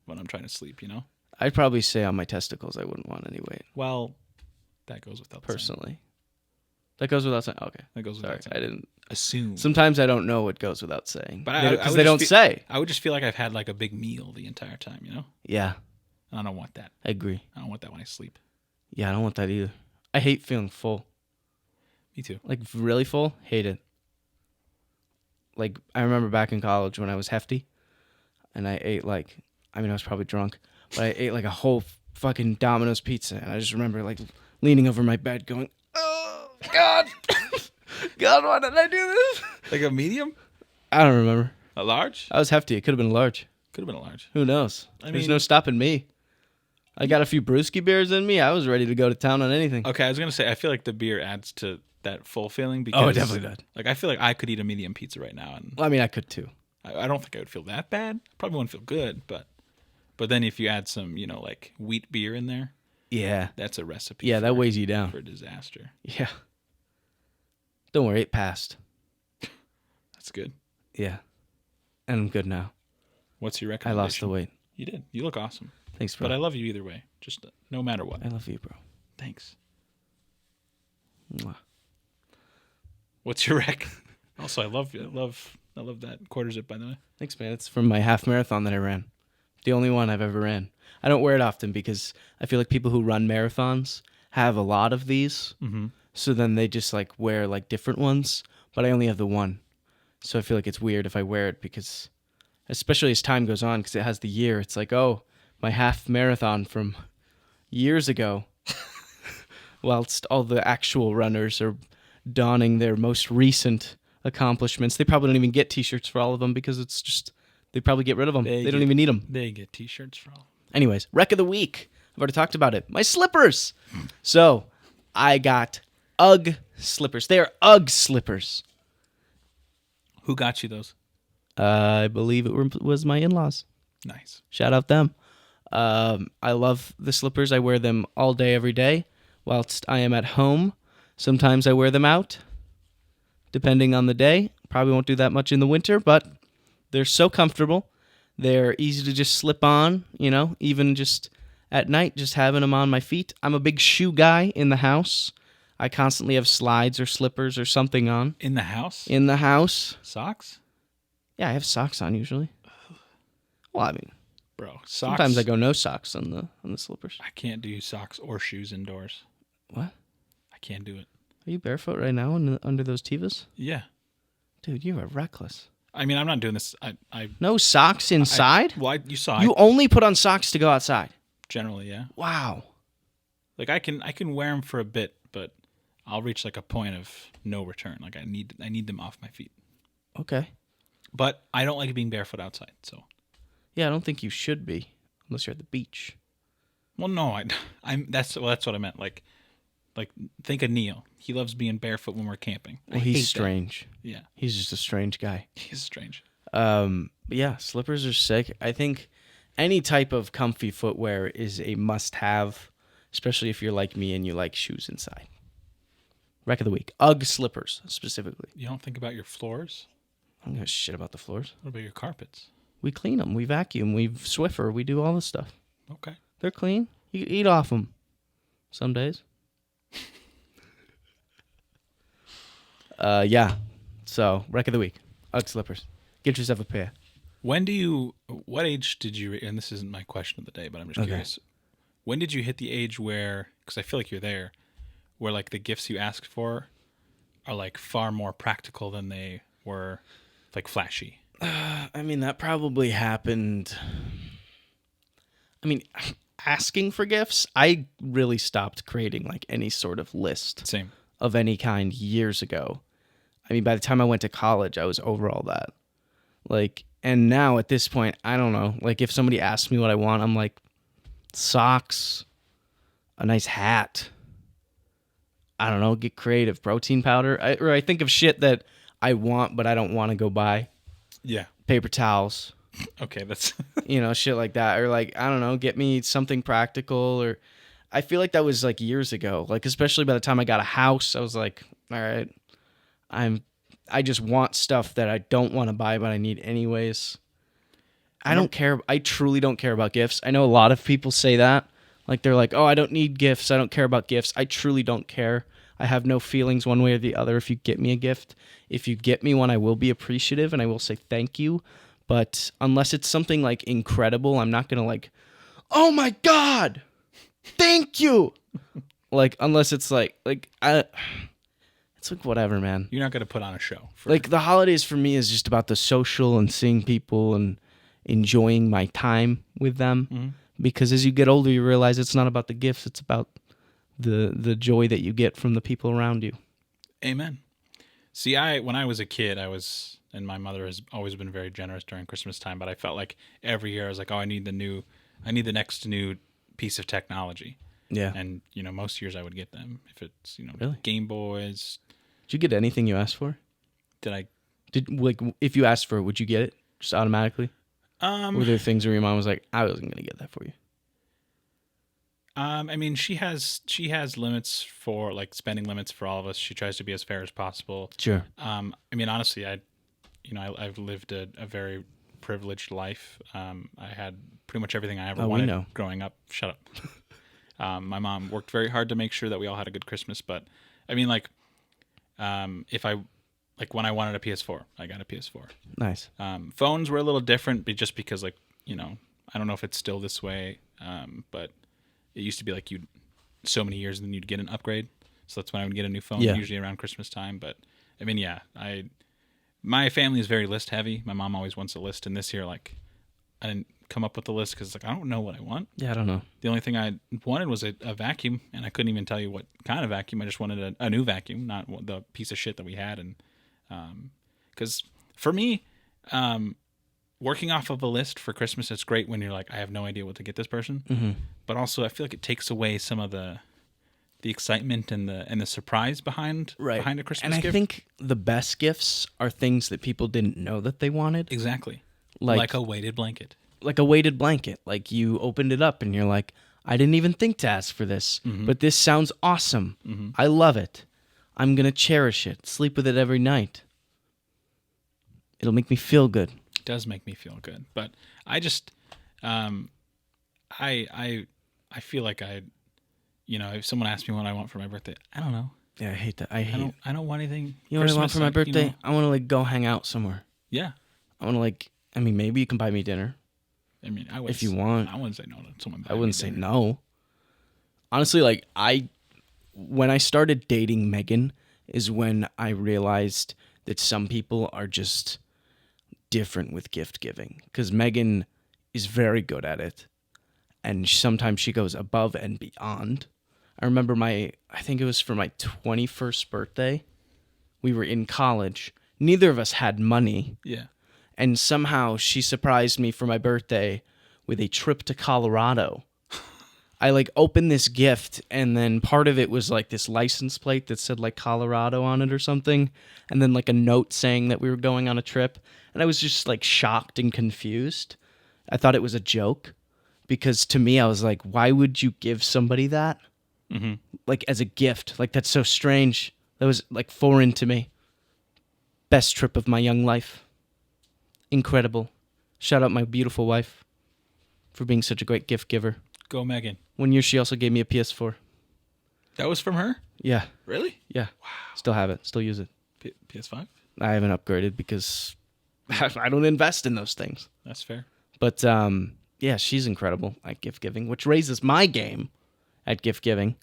when I'm trying to sleep. You know. I'd probably say on my testicles I wouldn't want any weight. Well, that goes without personally. saying. That goes without saying. Okay, That goes sorry, without saying. I didn't Assume. Sometimes I don't know what goes without saying, But because they don't say. I would just feel like I've had like a big meal the entire time. You know. Yeah, And I don't want that. I agree. I don't want that when I sleep. Yeah, I don't want that either. I hate feeling full. Me too. Like really full, hate it. Like I remember back in college when I was hefty, and I ate like, I mean I was probably drunk, but I ate like a whole fucking Domino's pizza, and I just remember like leaning over my bed going, "Oh God, God, why did I do this?" Like a medium? I don't remember. A large? I was hefty. It could have been large. Could have been a large. Who knows? I There's mean- no stopping me. I got a few brewski beers in me. I was ready to go to town on anything. Okay, I was gonna say I feel like the beer adds to that full feeling because it definitely does. Like I feel like I could eat a medium pizza right now, and Well, I mean, I could too. I don't think I would feel that bad. Probably wouldn't feel good, but then if you add some, like wheat beer in there, Yeah. that's a recipe. Yeah, that weighs you down. for disaster. Yeah. Don't worry, it passed. That's good. Yeah. And I'm good now. What's your I recommendation? lost the weight. You did. You look awesome. Thanks, bro. But I love you either way. Just no matter what. I love you, bro. Thanks. Mwah. What's your rec? Also, I love that quarter zip, by the way. Thanks, man. It's from my half marathon that I ran. The only one I've ever ran. I don't wear it often because I feel like people who run marathons have a lot of these. Mm-hmm. So then they just like wear like different ones. But I only have the one. So I feel like it's weird if I wear it because, especially as time goes on, because it has the year. It's like, oh, my half marathon from years ago. Whilst all the actual runners are donning their most recent accomplishments. They probably don't even get t-shirts for all of them because it's just, they probably get rid of them. They don't even need them. They get t-shirts for all. Anyways, wreck of the week. I've already talked about it. My slippers. So I got UGG slippers. They are UGG slippers. Who got you those? I believe it was my in-laws. Nice. Shout out them. I love the slippers. I wear them all day, every day. Whilst I am at home, sometimes I wear them out, depending on the day. Probably won't do that much in the winter, but they're so comfortable. They're easy to just slip on, even just at night, just having them on my feet. I'm a big shoe guy in the house. I constantly have slides or slippers or something on. In the house? In the house. Socks? Yeah, I have socks on usually. Well, I mean, Bro, socks. sometimes I go no socks on the slippers. I can't do socks or shoes indoors. What? I can't do it. Are you barefoot right now under those Tevas? Yeah. Dude, you are reckless. I mean, I'm not doing this. No socks inside? You saw You it. only put on socks to go outside. Generally, yeah. Wow. Like I can wear them for a bit, but I'll reach like a point of no return. Like I need them off my feet. Okay. But I don't like being barefoot outside. So. Yeah, I don't think you should be unless you're at the beach. Well, no, that's what I meant. Like think of Neil. He loves being barefoot when we're camping. Well, he's strange. That. Yeah, he's just a strange guy. He's strange. But yeah, slippers are sick. I think any type of comfy footwear is a must-have, especially if you're like me and you like shoes inside. Wreck of the week. UGG slippers, specifically. You don't think about your floors? I don't give a shit about the floors. What about your carpets? We clean them. We vacuum. We Swiffer. We do all this stuff. Okay. They're clean. You can eat off them. some days. Yeah. So, wreck of the week. Ugg slippers. Get yourself a pair. What age did you, and this isn't my question of the day, but I'm just curious. When did you hit the age where, because I feel like you're there, where like the gifts you asked for are like far more practical than they were like flashy? I mean, that probably happened. I mean, asking for gifts, I really stopped creating like any sort of list Same. of any kind years ago. I mean, by the time I went to college, I was over all that. Like, and now at this point, I don't know. Like, if somebody asks me what I want, I'm like, socks, a nice hat. I don't know, get creative. Protein powder. I think of shit that I want, but I don't want to go buy. Yeah. Paper towels. Okay, that's... Shit like that. Or like, I don't know, get me something practical. Or I feel like that was like years ago. Like, especially by the time I got a house, I was like, all right, I just want stuff that I don't want to buy, but I need anyways. I don't care. I truly don't care about gifts. I know a lot of people say that. Like, they're like, oh, I don't need gifts. I don't care about gifts. I truly don't care. I have no feelings one way or the other if you get me a gift. If you get me one, I will be appreciative and I will say thank you. But unless it's something like incredible, I'm not going to like, oh my God, thank you. Like, unless it's it's like whatever, man. You're not going to put on a show. Like, the holidays for me is just about the social and seeing people and enjoying my time with them. Mm-hmm. Because as you get older, you realize it's not about the gifts. It's about the joy that you get from the people around you. Amen. See, when I was a kid, and my mother has always been very generous during Christmas time, but I felt like every year I was like, oh, I need the next new piece of technology. Yeah. And, most years I would get them. If it's, really? Game Boys. Did you get anything you asked for? If you asked for it, would you get it just automatically? Were there things where your mom was like, I wasn't going to get that for you? I mean, she has limits for like spending limits for all of us. She tries to be as fair as possible. Sure. I mean, honestly, I've lived a very privileged life. I had pretty much everything I ever wanted growing up. Shut up. My mom worked very hard to make sure that we all had a good Christmas. But I mean, like, when I wanted a PS4, I got a PS4. Nice. Phones were a little different, but just because I don't know if it's still this way, but it used to be like so many years and then you'd get an upgrade. So that's when I would get a new phone, usually around Christmas time. But I mean, yeah, my family is very list heavy. My mom always wants a list, and this year, like, I didn't come up with the list because I don't know what I want. Yeah, I don't know. The only thing I wanted was a vacuum, and I couldn't even tell you what kind of vacuum. I just wanted a new vacuum, not the piece of shit that we had. And because for me, working off of a list for Christmas, it's great when you're like, I have no idea what to get this person. Mm-hmm. But also, I feel like it takes away some of the excitement and the surprise behind a Christmas gift. And I think the best gifts are things that people didn't know that they wanted. Exactly. Like a weighted blanket. Like a weighted blanket. Like, you opened it up and you're like, I didn't even think to ask for this, but this sounds awesome. Mm-hmm. I love it. I'm going to cherish it. Sleep with it every night. It'll make me feel good. It does make me feel good. But I just, I feel like if someone asks me what I want for my birthday, I don't know. Yeah, I hate that. I don't want anything. You know what I want for my birthday? I want to go hang out somewhere. Yeah. I want to maybe you can buy me dinner. I mean, if you want. I wouldn't say no to someone. I wouldn't say no. Honestly, when I started dating Megan is when I realized that some people are just different with gift giving, because Megan is very good at it, and sometimes she goes above and beyond. I remember I think it was for my 21st birthday. We were in college. Neither of us had money. Yeah. And somehow she surprised me for my birthday with a trip to Colorado. I opened this gift, and then part of it was this license plate that said Colorado on it or something, and then a note saying that we were going on a trip. And I was just shocked and confused. I thought it was a joke, because to me I was like, why would you give somebody that? Mm-hmm. As a gift? That's so strange. That was foreign to me. Best trip of my young life. Incredible. Shout out my beautiful wife for being such a great gift giver. Go Megan. One year she also gave me a PS4. That was from her? Yeah. Really? Yeah. Wow. Still have it. Still use it. PS5? I haven't upgraded because I don't invest in those things. That's fair. But yeah, she's incredible at gift giving, which raises my game at gift giving.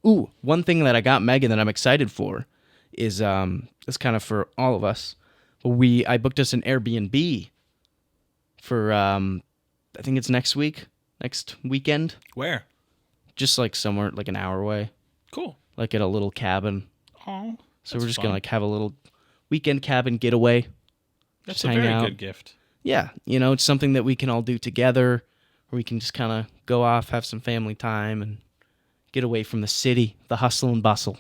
Ooh, one thing that I got Megan that I'm excited for is it's kind of for all of us. I booked us an Airbnb for I think it's next weekend. Where? Just like somewhere like an hour away. Cool. Like at a little cabin. Oh, so we're just gonna like have a little weekend cabin getaway. That's a very good gift. Yeah, it's something that we can all do together, where we can just kind of go off, have some family time, and get away from the city, the hustle and bustle.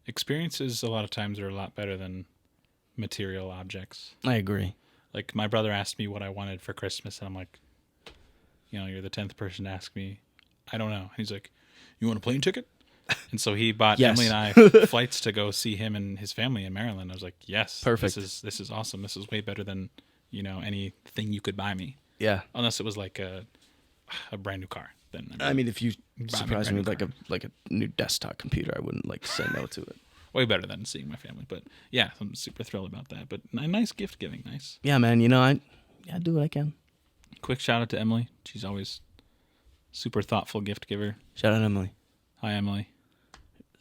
Experiences a lot of times are a lot better than material objects. I agree. Like my brother asked me what I wanted for Christmas, and I'm like, you're the 10th person to ask me. I don't know. And he's like, you want a plane ticket? And so he bought Emily and I flights to go see him and his family in Maryland. I was like, yes, perfect. This is awesome. This is way better than anything you could buy me. Yeah, unless it was like a brand new car. Then I mean if you surprised me with like a new desktop computer, I wouldn't say no to it. Way better than seeing my family. But yeah, I'm super thrilled about that. But a nice gift giving, nice. Yeah, man. I do what I can. Quick shout out to Emily. She's always super thoughtful gift giver. Shout out Emily. Hi, Emily.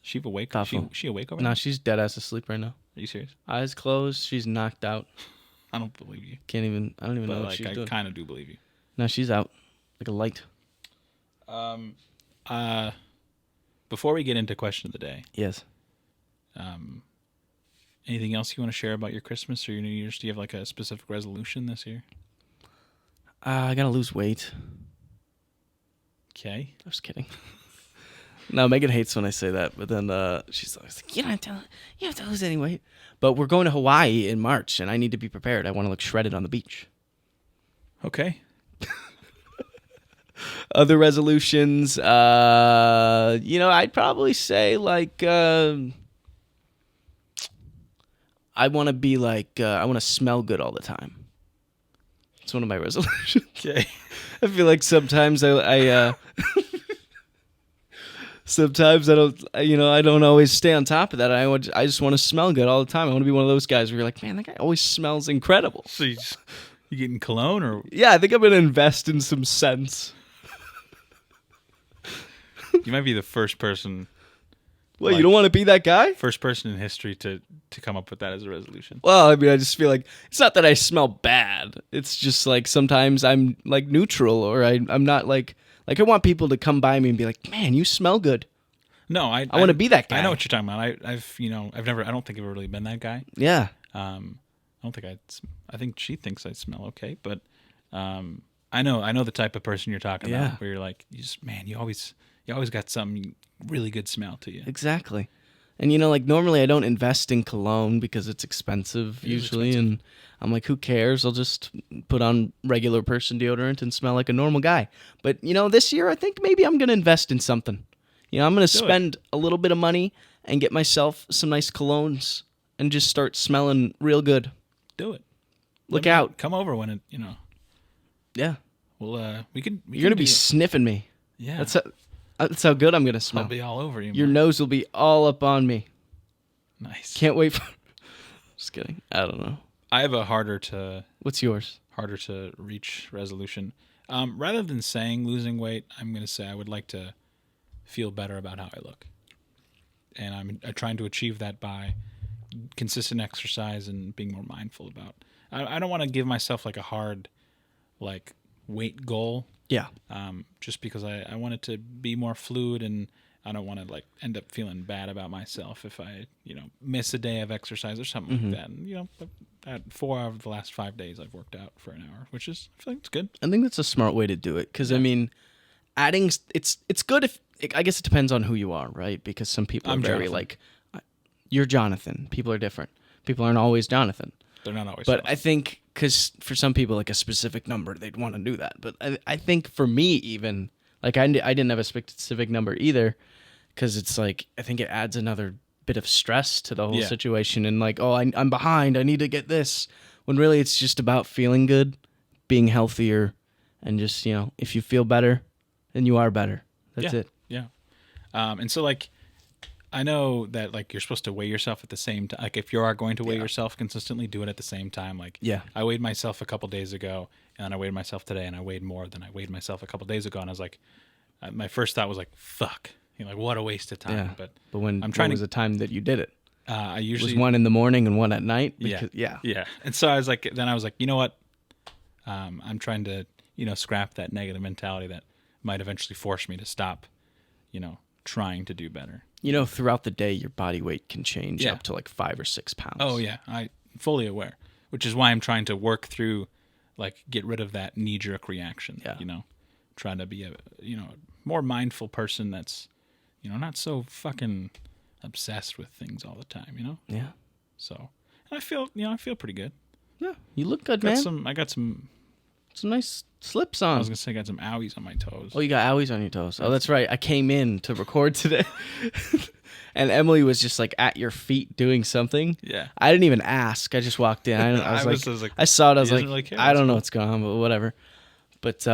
She awake? She awake over there? No, now? she's dead ass asleep right now. Are you serious? Eyes closed. She's knocked out. I don't believe you. I don't even know what she's doing. I kind of do believe you. No, she's out like a light. Before we get into question of the day. Yes. Anything else you want to share about your Christmas or your New Year's? Do you have like a specific resolution this year? I gotta lose weight. Okay. I'm just kidding. No, Megan hates when I say that, but then she's always like, you have to lose any weight. But we're going to Hawaii in March, and I need to be prepared. I want to look shredded on the beach. Okay. Other resolutions, I'd probably say like I want to be like I want to smell good all the time. It's one of my resolutions. Okay. I feel like sometimes I sometimes I don't, I don't always stay on top of that. I just want to smell good all the time. I want to be one of those guys where you're like, man, that guy always smells incredible. So you getting cologne or? Yeah, I think I'm gonna invest in some scents. You might be the first person. Well, you don't want to be that guy? First person in history to come up with that as a resolution. Well, I mean, I just feel like it's not that I smell bad. It's just like sometimes I'm like neutral, or I'm not like I want people to come by me and be like, "Man, you smell good." No, I want to be that guy. I know what you're talking about. I don't think I've ever really been that guy. Yeah. I don't think I think she thinks I smell okay, but I know the type of person you're talking about, where you're like, you always got some really good smell to you. Exactly. And like normally I don't invest in cologne because it's expensive usually, and I'm like, who cares? I'll just put on regular person deodorant and smell like a normal guy. But this year I think maybe I'm gonna invest in something. I'm gonna spend a little bit of money and get myself some nice colognes and just start smelling real good. Do it. Look out. Come over when it Yeah. Well, You're gonna be sniffing me. Yeah. That's how good I'm gonna smell. I'll be all over you. Your nose will be all up on me. Nice. Can't wait for. Just kidding. I don't know. I have a harder to. What's yours? Harder to reach resolution. Rather than saying losing weight, I'm gonna say I would like to feel better about how I look, and I'm trying to achieve that by consistent exercise and being more mindful about. I don't want to give myself like a hard, like weight goal. Yeah. Just because I want it to be more fluid, and I don't want to like end up feeling bad about myself if I miss a day of exercise or something like that. And at 4 out of the last 5 days I've worked out for an hour, which is I feel like it's good. I think that's a smart way to do it because I mean, adding it's good if I guess it depends on who you are, right? Because some people are very Jonathan. like you're Jonathan. People are different. People aren't always Jonathan. They're not always. But Jonathan. I think because for some people, like a specific number, they'd want to do that. But I think for me, even like I didn't have a specific number either, because it's like I think it adds another bit of stress to the whole situation. And like, oh, I'm behind. I need to get this. When really it's just about feeling good, being healthier, and just if you feel better, then you are better. That's it. Yeah. And so like, I know that like you're supposed to weigh yourself at the same time. Like if you are going to weigh yourself consistently, do it at the same time. Like I weighed myself a couple days ago, and then I weighed myself today, and I weighed more than I weighed myself a couple days ago, and I was like, my first thought was like, fuck, like what a waste of time. Yeah. But when I'm trying was the time that you did it? I usually was one in the morning and one at night. Because, yeah. And so I was like, you know what? I'm trying to scrap that negative mentality that might eventually force me to stop, trying to do better. Throughout the day, your body weight can change up to like 5 or 6 pounds. Oh yeah, I'm fully aware, which is why I'm trying to work through, like, get rid of that knee-jerk reaction. Yeah. Trying to be a more mindful person that's, not so fucking obsessed with things all the time. Yeah. So, and I feel pretty good. Yeah, you look good, man. I got some nice slips on. I was gonna say I got some owies on my toes. Oh, you got owies on your toes. Oh, that's right. I came in to record today, and Emily was just like at your feet doing something. Yeah. I didn't even ask. I just walked in. I was like, I saw it. I was like, really I don't know what's going on, but whatever. But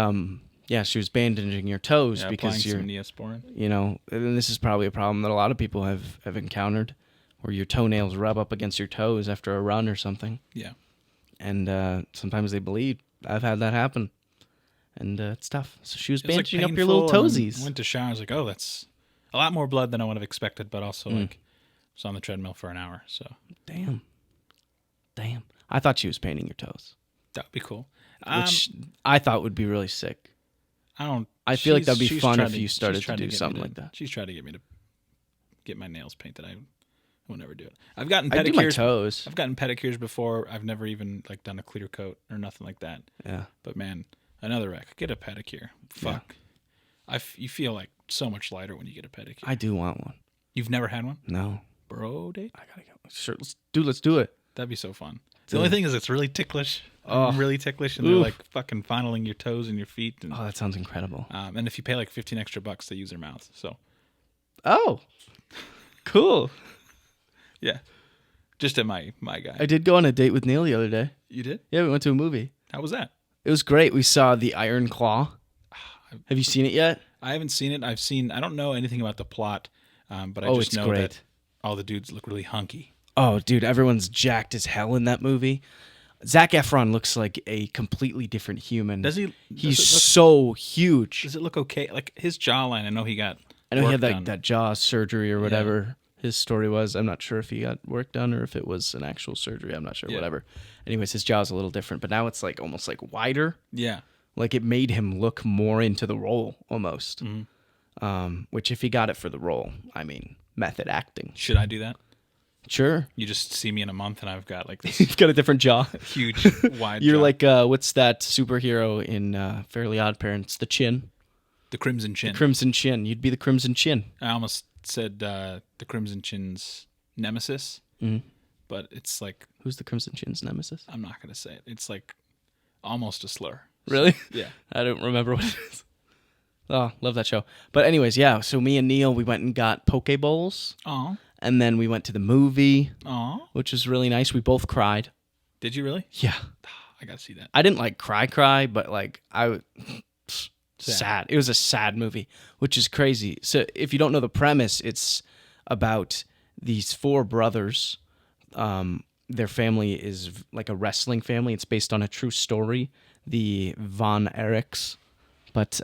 yeah, she was bandaging your toes because you're some Neosporin. And this is probably a problem that a lot of people have encountered, where your toenails rub up against your toes after a run or something. Yeah. And sometimes they bleed. I've had that happen. And it's tough. So she was bandaging up your little toesies. I went to shower. I was like, oh, that's a lot more blood than I would have expected, but also like was on the treadmill for an hour. So Damn. I thought she was painting your toes. That would be cool. Which I thought would be really sick. I feel like that'd be fun if you started to do something like that. She's tried to get me to get my nails painted. I will never do it. I've gotten pedicures. I do my toes. I've gotten pedicures before. I've never even like done a clear coat or nothing like that. Yeah. But man, another wreck. Get a pedicure. Fuck. Yeah. You feel like so much lighter when you get a pedicure. I do want one. You've never had one? No. Bro, date? I gotta go. Sure. Let's do it. That'd be so fun. The only thing is it's really ticklish. Really ticklish, and they're like fucking fondling your toes and your feet. And, that sounds incredible. And if you pay like $15 extra, they use their mouths. So. Oh. Cool. Yeah. Just at my guy. I did go on a date with Neil the other day. You did? Yeah, we went to a movie. How was that? It was great. We saw The Iron Claw. Have you seen it yet? I haven't seen it. I don't know anything about the plot, but I just know that all the dudes look really hunky. Oh, dude, everyone's jacked as hell in that movie. Zac Efron looks like a completely different human. Does he? He's so huge. Does it look okay? Like his jawline, I know he had that jaw surgery or whatever his story was. I'm not sure if he got work done or if it was an actual surgery. I'm not sure. Whatever. Anyways, his jaw's a little different, but now it's like almost like wider. Yeah. Like it made him look more into the role almost. Mm-hmm. Which if he got it for the role, I mean, method acting. Should I do that? Sure. You just see me in a month and I've got like this. You've got a different jaw. Huge, wide You're jaw. like, what's that superhero in Fairly Odd Parents? The Chin. The Crimson Chin. The Crimson Chin. You'd be the Crimson Chin. I almost said the Crimson Chin's nemesis, but it's like... Who's the Crimson Chin's nemesis? I'm not going to say it. It's like almost a slur. Really? Yeah. I don't remember what it is. Oh, love that show. But anyways, yeah, so me and Neil, we went and got poke bowls. Aw. And then we went to the movie, which was really nice. We both cried. Did you really? Yeah. I got to see that. I didn't like cry, but like sad. It was a sad movie, which is crazy. So if you don't know the premise, it's about these 4 brothers. Their family is like a wrestling family. It's based on a true story, the Von Erichs. But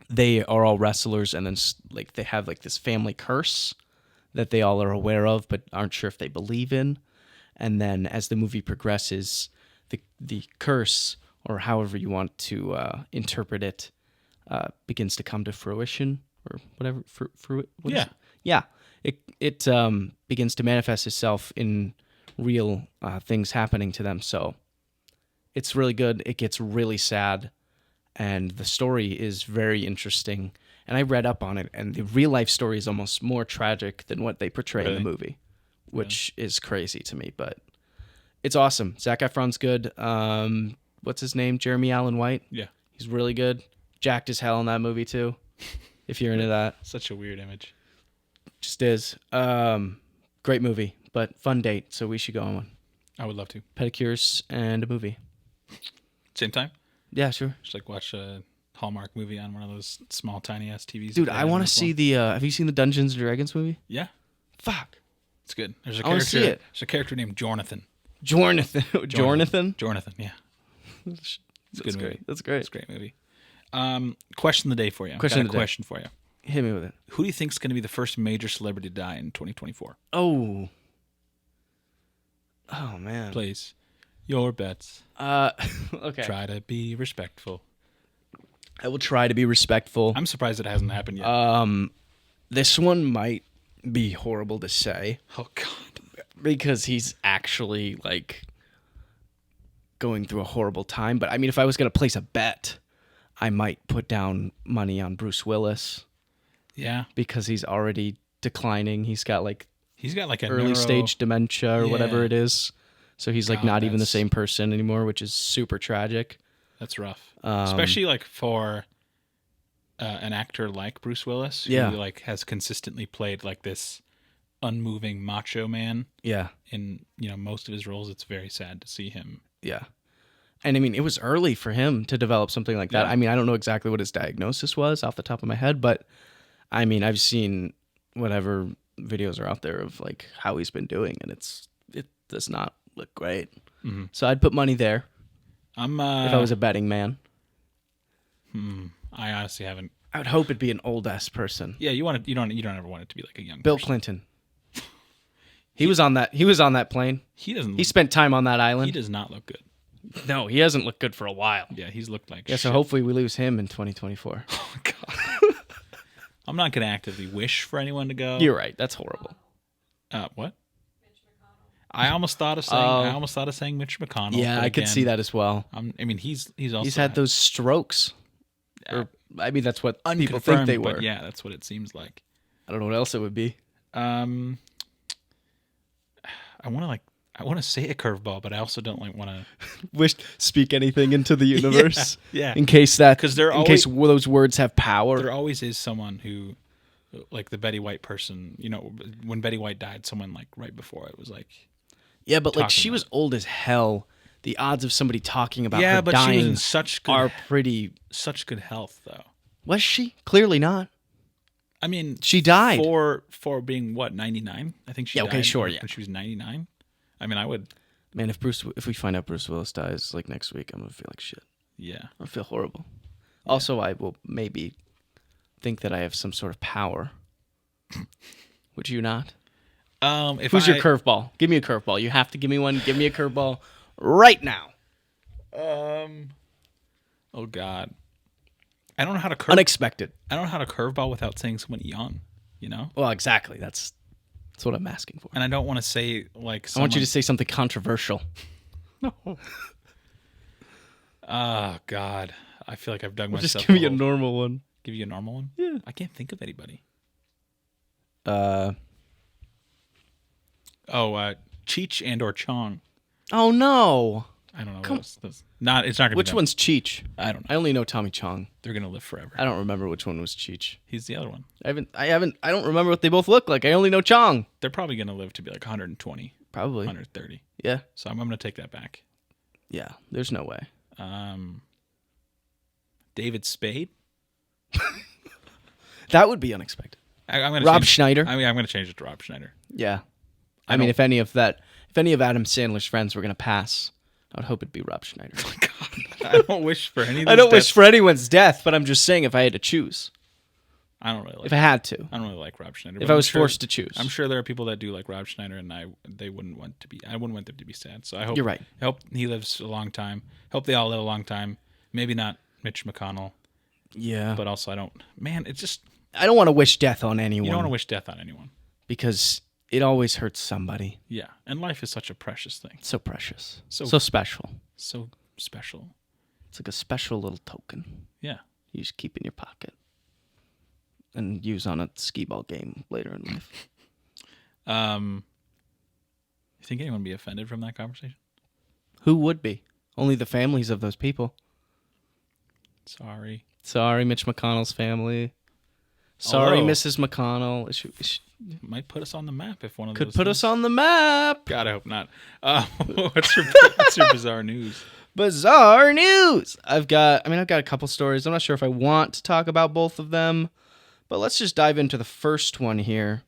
they are all wrestlers, and then like they have like this family curse that they all are aware of but aren't sure if they believe in. And then as the movie progresses, the curse, or however you want to interpret it, begins to come to fruition, or whatever. Yeah. It begins to manifest itself in real things happening to them. So it's really good. It gets really sad, and the story is very interesting. And I read up on it, and the real life story is almost more tragic than what they portray in the movie, which is crazy to me. But it's awesome. Zac Efron's good. What's his name? Jeremy Allen White. Yeah, he's really good. Jacked as hell in that movie too. If you're into that, such a weird image. Just is. Great movie, but fun date. So we should go on one. I would love to. Pedicures and a movie. Same time? Yeah, sure. Just like watch Hallmark movie on one of those small, tiny ass TVs. Dude, I want to see the. Have you seen the Dungeons and Dragons movie? Yeah. Fuck. It's good. There's a I wanna character. see it. There's a character named Jonathan. Jonathan? Jonathan, yeah. It's a good movie. That's great. It's a great movie. Question of the day for you. Question for you. Hit me with it. Who do you think is going to be the first major celebrity to die in 2024? Oh, man. Please. Your bets. Okay. Try to be respectful. I will try to be respectful. I'm surprised it hasn't happened yet. This one might be horrible to say. Oh, God. Because he's actually, like, going through a horrible time. But, I mean, if I was going to place a bet, I might put down money on Bruce Willis. Yeah. Because he's already declining. He's got like a early stage dementia or whatever it is. So he's like not even the same person anymore, which is super tragic. That's rough. Especially like for an actor like Bruce Willis, who like has consistently played like this unmoving macho man. Yeah. In, most of his roles, it's very sad to see him. Yeah. And I mean, it was early for him to develop something like that. Yeah. I mean, I don't know exactly what his diagnosis was off the top of my head, but I mean, I've seen whatever videos are out there of like how he's been doing, and it does not look great. Mm-hmm. So I'd put money there. If I was a betting man. I honestly haven't. I would hope it'd be an old ass person. Yeah, you don't ever want it to be like a young Bill person. Clinton. He was on that plane. He spent time on that island. He does not look good. No, he hasn't looked good for a while. Yeah, he's looked like shit. So hopefully we lose him in 2024. Oh, God. I'm not going to actively wish for anyone to go. You're right. That's horrible. What? Mitch McConnell. I almost thought of saying Mitch McConnell. Yeah, I could see that as well. I mean, he's had those strokes. Or, I mean, that's what people think they were. But yeah, that's what it seems like. I don't know what else it would be. I want to say a curveball, but I also don't want to speak anything into the universe. Yeah. In case those words have power. There always is someone who, like the Betty White person. When Betty White died, someone like right before it was like. Yeah, but like she was old as hell. The odds of somebody talking about her but dying she was in such good health, though. Was she? Clearly not. I mean, she died for being what, 99? I think she died. Okay, sure, yeah. When she was 99. I mean, I would. Man, if we find out Bruce Willis dies like next week, I'm gonna feel like shit. Yeah, I'll feel horrible. Yeah. Also, I will maybe think that I have some sort of power. Would you not? Who's your curveball? Give me a curveball. You have to give me one. Give me a curveball right now. Oh God, I don't know how to unexpected. I don't know how to curveball without saying someone young. Well, exactly. That's what I'm asking for. And I don't want to say like I want you to say something controversial. No. Oh, God. I feel like I've dug myself. Just give me a normal one. Give you a normal one? Yeah. I can't think of anybody. Cheech and or Chong. Oh, no. I don't know. It's not going to be Which one's Cheech? I don't know. I only know Tommy Chong. They're going to live forever. I don't remember which one was Cheech. He's the other one. I don't remember what they both look like. I only know Chong. They're probably going to live to be like 120. Probably. 130. Yeah. So I'm going to take that back. Yeah, there's no way. David Spade? That would be unexpected. Rob Schneider? I'm going to change it to Rob Schneider. Yeah. I mean, if any of Adam Sandler's friends were going to pass, I would hope it'd be Rob Schneider. Oh my God. I don't wish for any. I don't wish for anyone's death, but I'm just saying if I had to choose. I don't really like. If I had to. I don't really like Rob Schneider. If I was forced to choose. I'm sure there are people that do like Rob Schneider, and I wouldn't want them to be sad. So I hope you're right. I hope he lives a long time. Hope they all live a long time. Maybe not Mitch McConnell. Yeah. But also I don't want to wish death on anyone. You don't want to wish death on anyone. Because it always hurts somebody. Yeah. And life is such a precious thing. So precious. So special. So special. It's like a special little token. Yeah. You just keep in your pocket. And use on a skee-ball game later in life. You think anyone would be offended from that conversation? Who would be? Only the families of those people. Sorry, Mitch McConnell's family. Sorry, Mrs. McConnell. She might put us on the map if one of could those put us on the map. God, I hope not. What's your bizarre news? Bizarre news. I've got a couple stories. I'm not sure if I want to talk about both of them, but let's just dive into the first one here.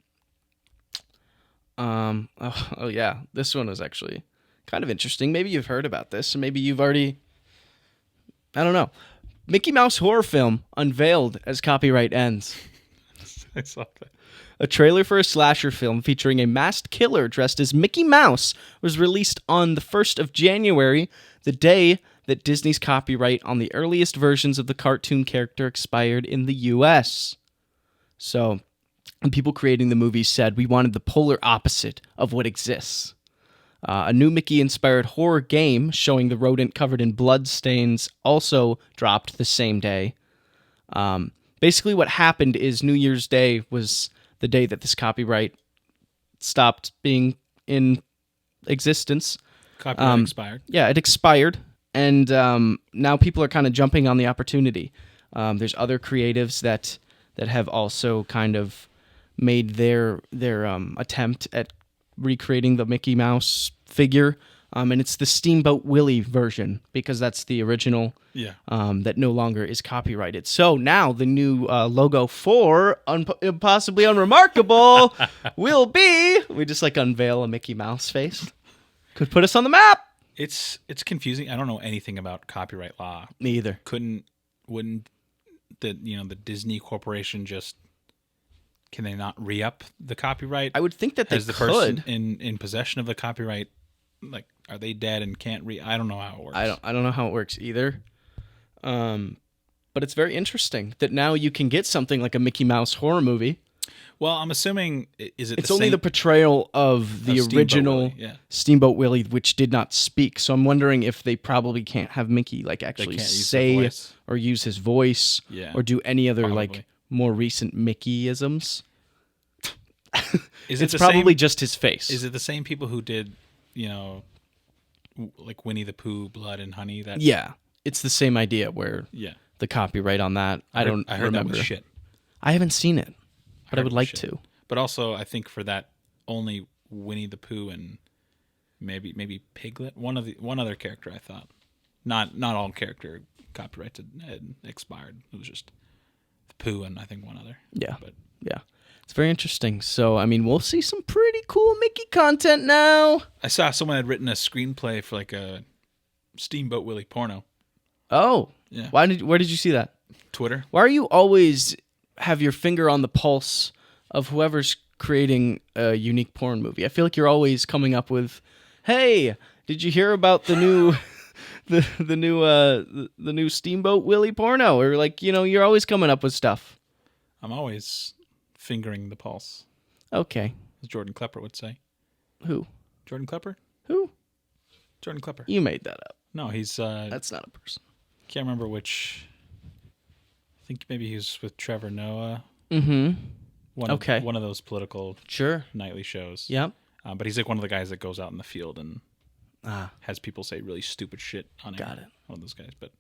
Oh yeah, this one was actually kind of interesting. Maybe you've heard about this, and maybe you've already, I don't know. Mickey Mouse horror film unveiled as copyright ends. I saw that. A trailer for a slasher film featuring a masked killer dressed as Mickey Mouse was released on the 1st of January, the day that Disney's copyright on the earliest versions of the cartoon character expired in the U.S. So, people creating the movie said, we wanted the polar opposite of what exists. A new Mickey-inspired horror game showing the rodent covered in blood stains also dropped the same day. Basically, what happened is New Year's Day was the day that this copyright stopped being in existence. Copyright expired. Yeah, it expired, and now people are kind of jumping on the opportunity. There's other creatives that have also kind of made their attempt at recreating the Mickey Mouse figure, and it's the Steamboat Willie version because that's the original. Yeah. That no longer is copyrighted. So now the new logo for Impossibly Unremarkable will be, we just like unveil a Mickey Mouse face. Could put us on the map. It's confusing. I don't know anything about copyright law. Me either. Wouldn't the Disney Corporation just, can they not re-up the copyright? I would think that they As the could. person in possession of the copyright, like, are they dead and can't I don't know how it works. I don't know how it works either. But it's very interesting that now you can get something like a Mickey Mouse horror movie. Well, I'm assuming it's only the portrayal of the original Steamboat Willie, which did not speak. So I'm wondering if they probably can't have Mickey like actually say or use his voice, or do any other like more recent Mickey-isms. It's probably just his face. Is it the same people who did, like Winnie the Pooh, Blood and Honey? Yeah, it's the same idea where the copyright on that. I heard remember. That was shit. I haven't seen it, but I would like to. But also, I think for that, only Winnie the Pooh and maybe Piglet, one other character. I thought, not all character copyrights had expired. It was just the Pooh and I think one other. Yeah, it's very interesting. So I mean, we'll see some pretty cool Mickey content now. I saw someone had written a screenplay for like a Steamboat Willie porno. Oh, yeah. Where did you see that? Twitter. Why are you always have your finger on the pulse of whoever's creating a unique porn movie? I feel like you're always coming up with, "Hey, did you hear about the new, the new Steamboat Willie porno?" Or like, you're always coming up with stuff. I'm always fingering the pulse. Okay. As Jordan Klepper would say. Who? Jordan Klepper? Who? Jordan Klepper. You made that up. No, he's that's not a person. Can't remember which. I think maybe he was with Trevor Noah. Mm-hmm. One of those political nightly shows. Yep. But he's like one of the guys that goes out in the field and has people say really stupid shit on it. Got it. One of those guys. But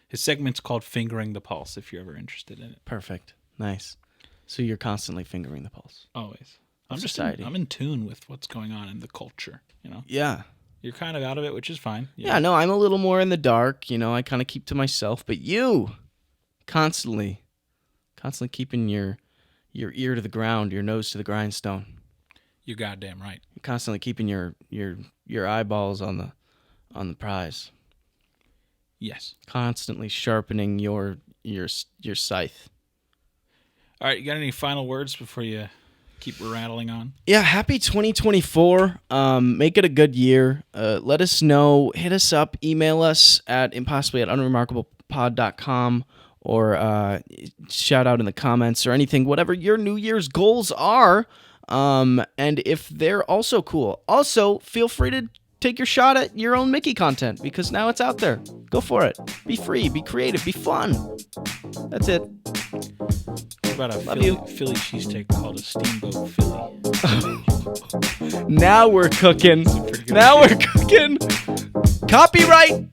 his segment's called Fingering the Pulse, if you're ever interested in it. Perfect. Nice. So you're constantly fingering the pulse. Always. I'm in tune with what's going on in the culture, Yeah. You're kind of out of it, which is fine. Yeah, no, I'm a little more in the dark, I kind of keep to myself, but you constantly keeping your ear to the ground, your nose to the grindstone. You're goddamn right. You're constantly keeping your eyeballs on the prize. Yes. Constantly sharpening your scythe. All right, you got any final words before you keep rattling on? Yeah, happy 2024. Make it a good year. Let us know. Hit us up. Email us at impossibly@unremarkablepod.com or shout out in the comments or anything, whatever your New Year's goals are. And if they're also cool. Also, feel free to take your shot at your own Mickey content because now it's out there. Go for it. Be free. Be creative. Be fun. That's it. What about a Philly cheesesteak called a Steamboat Philly? Now we're cooking. Copyright.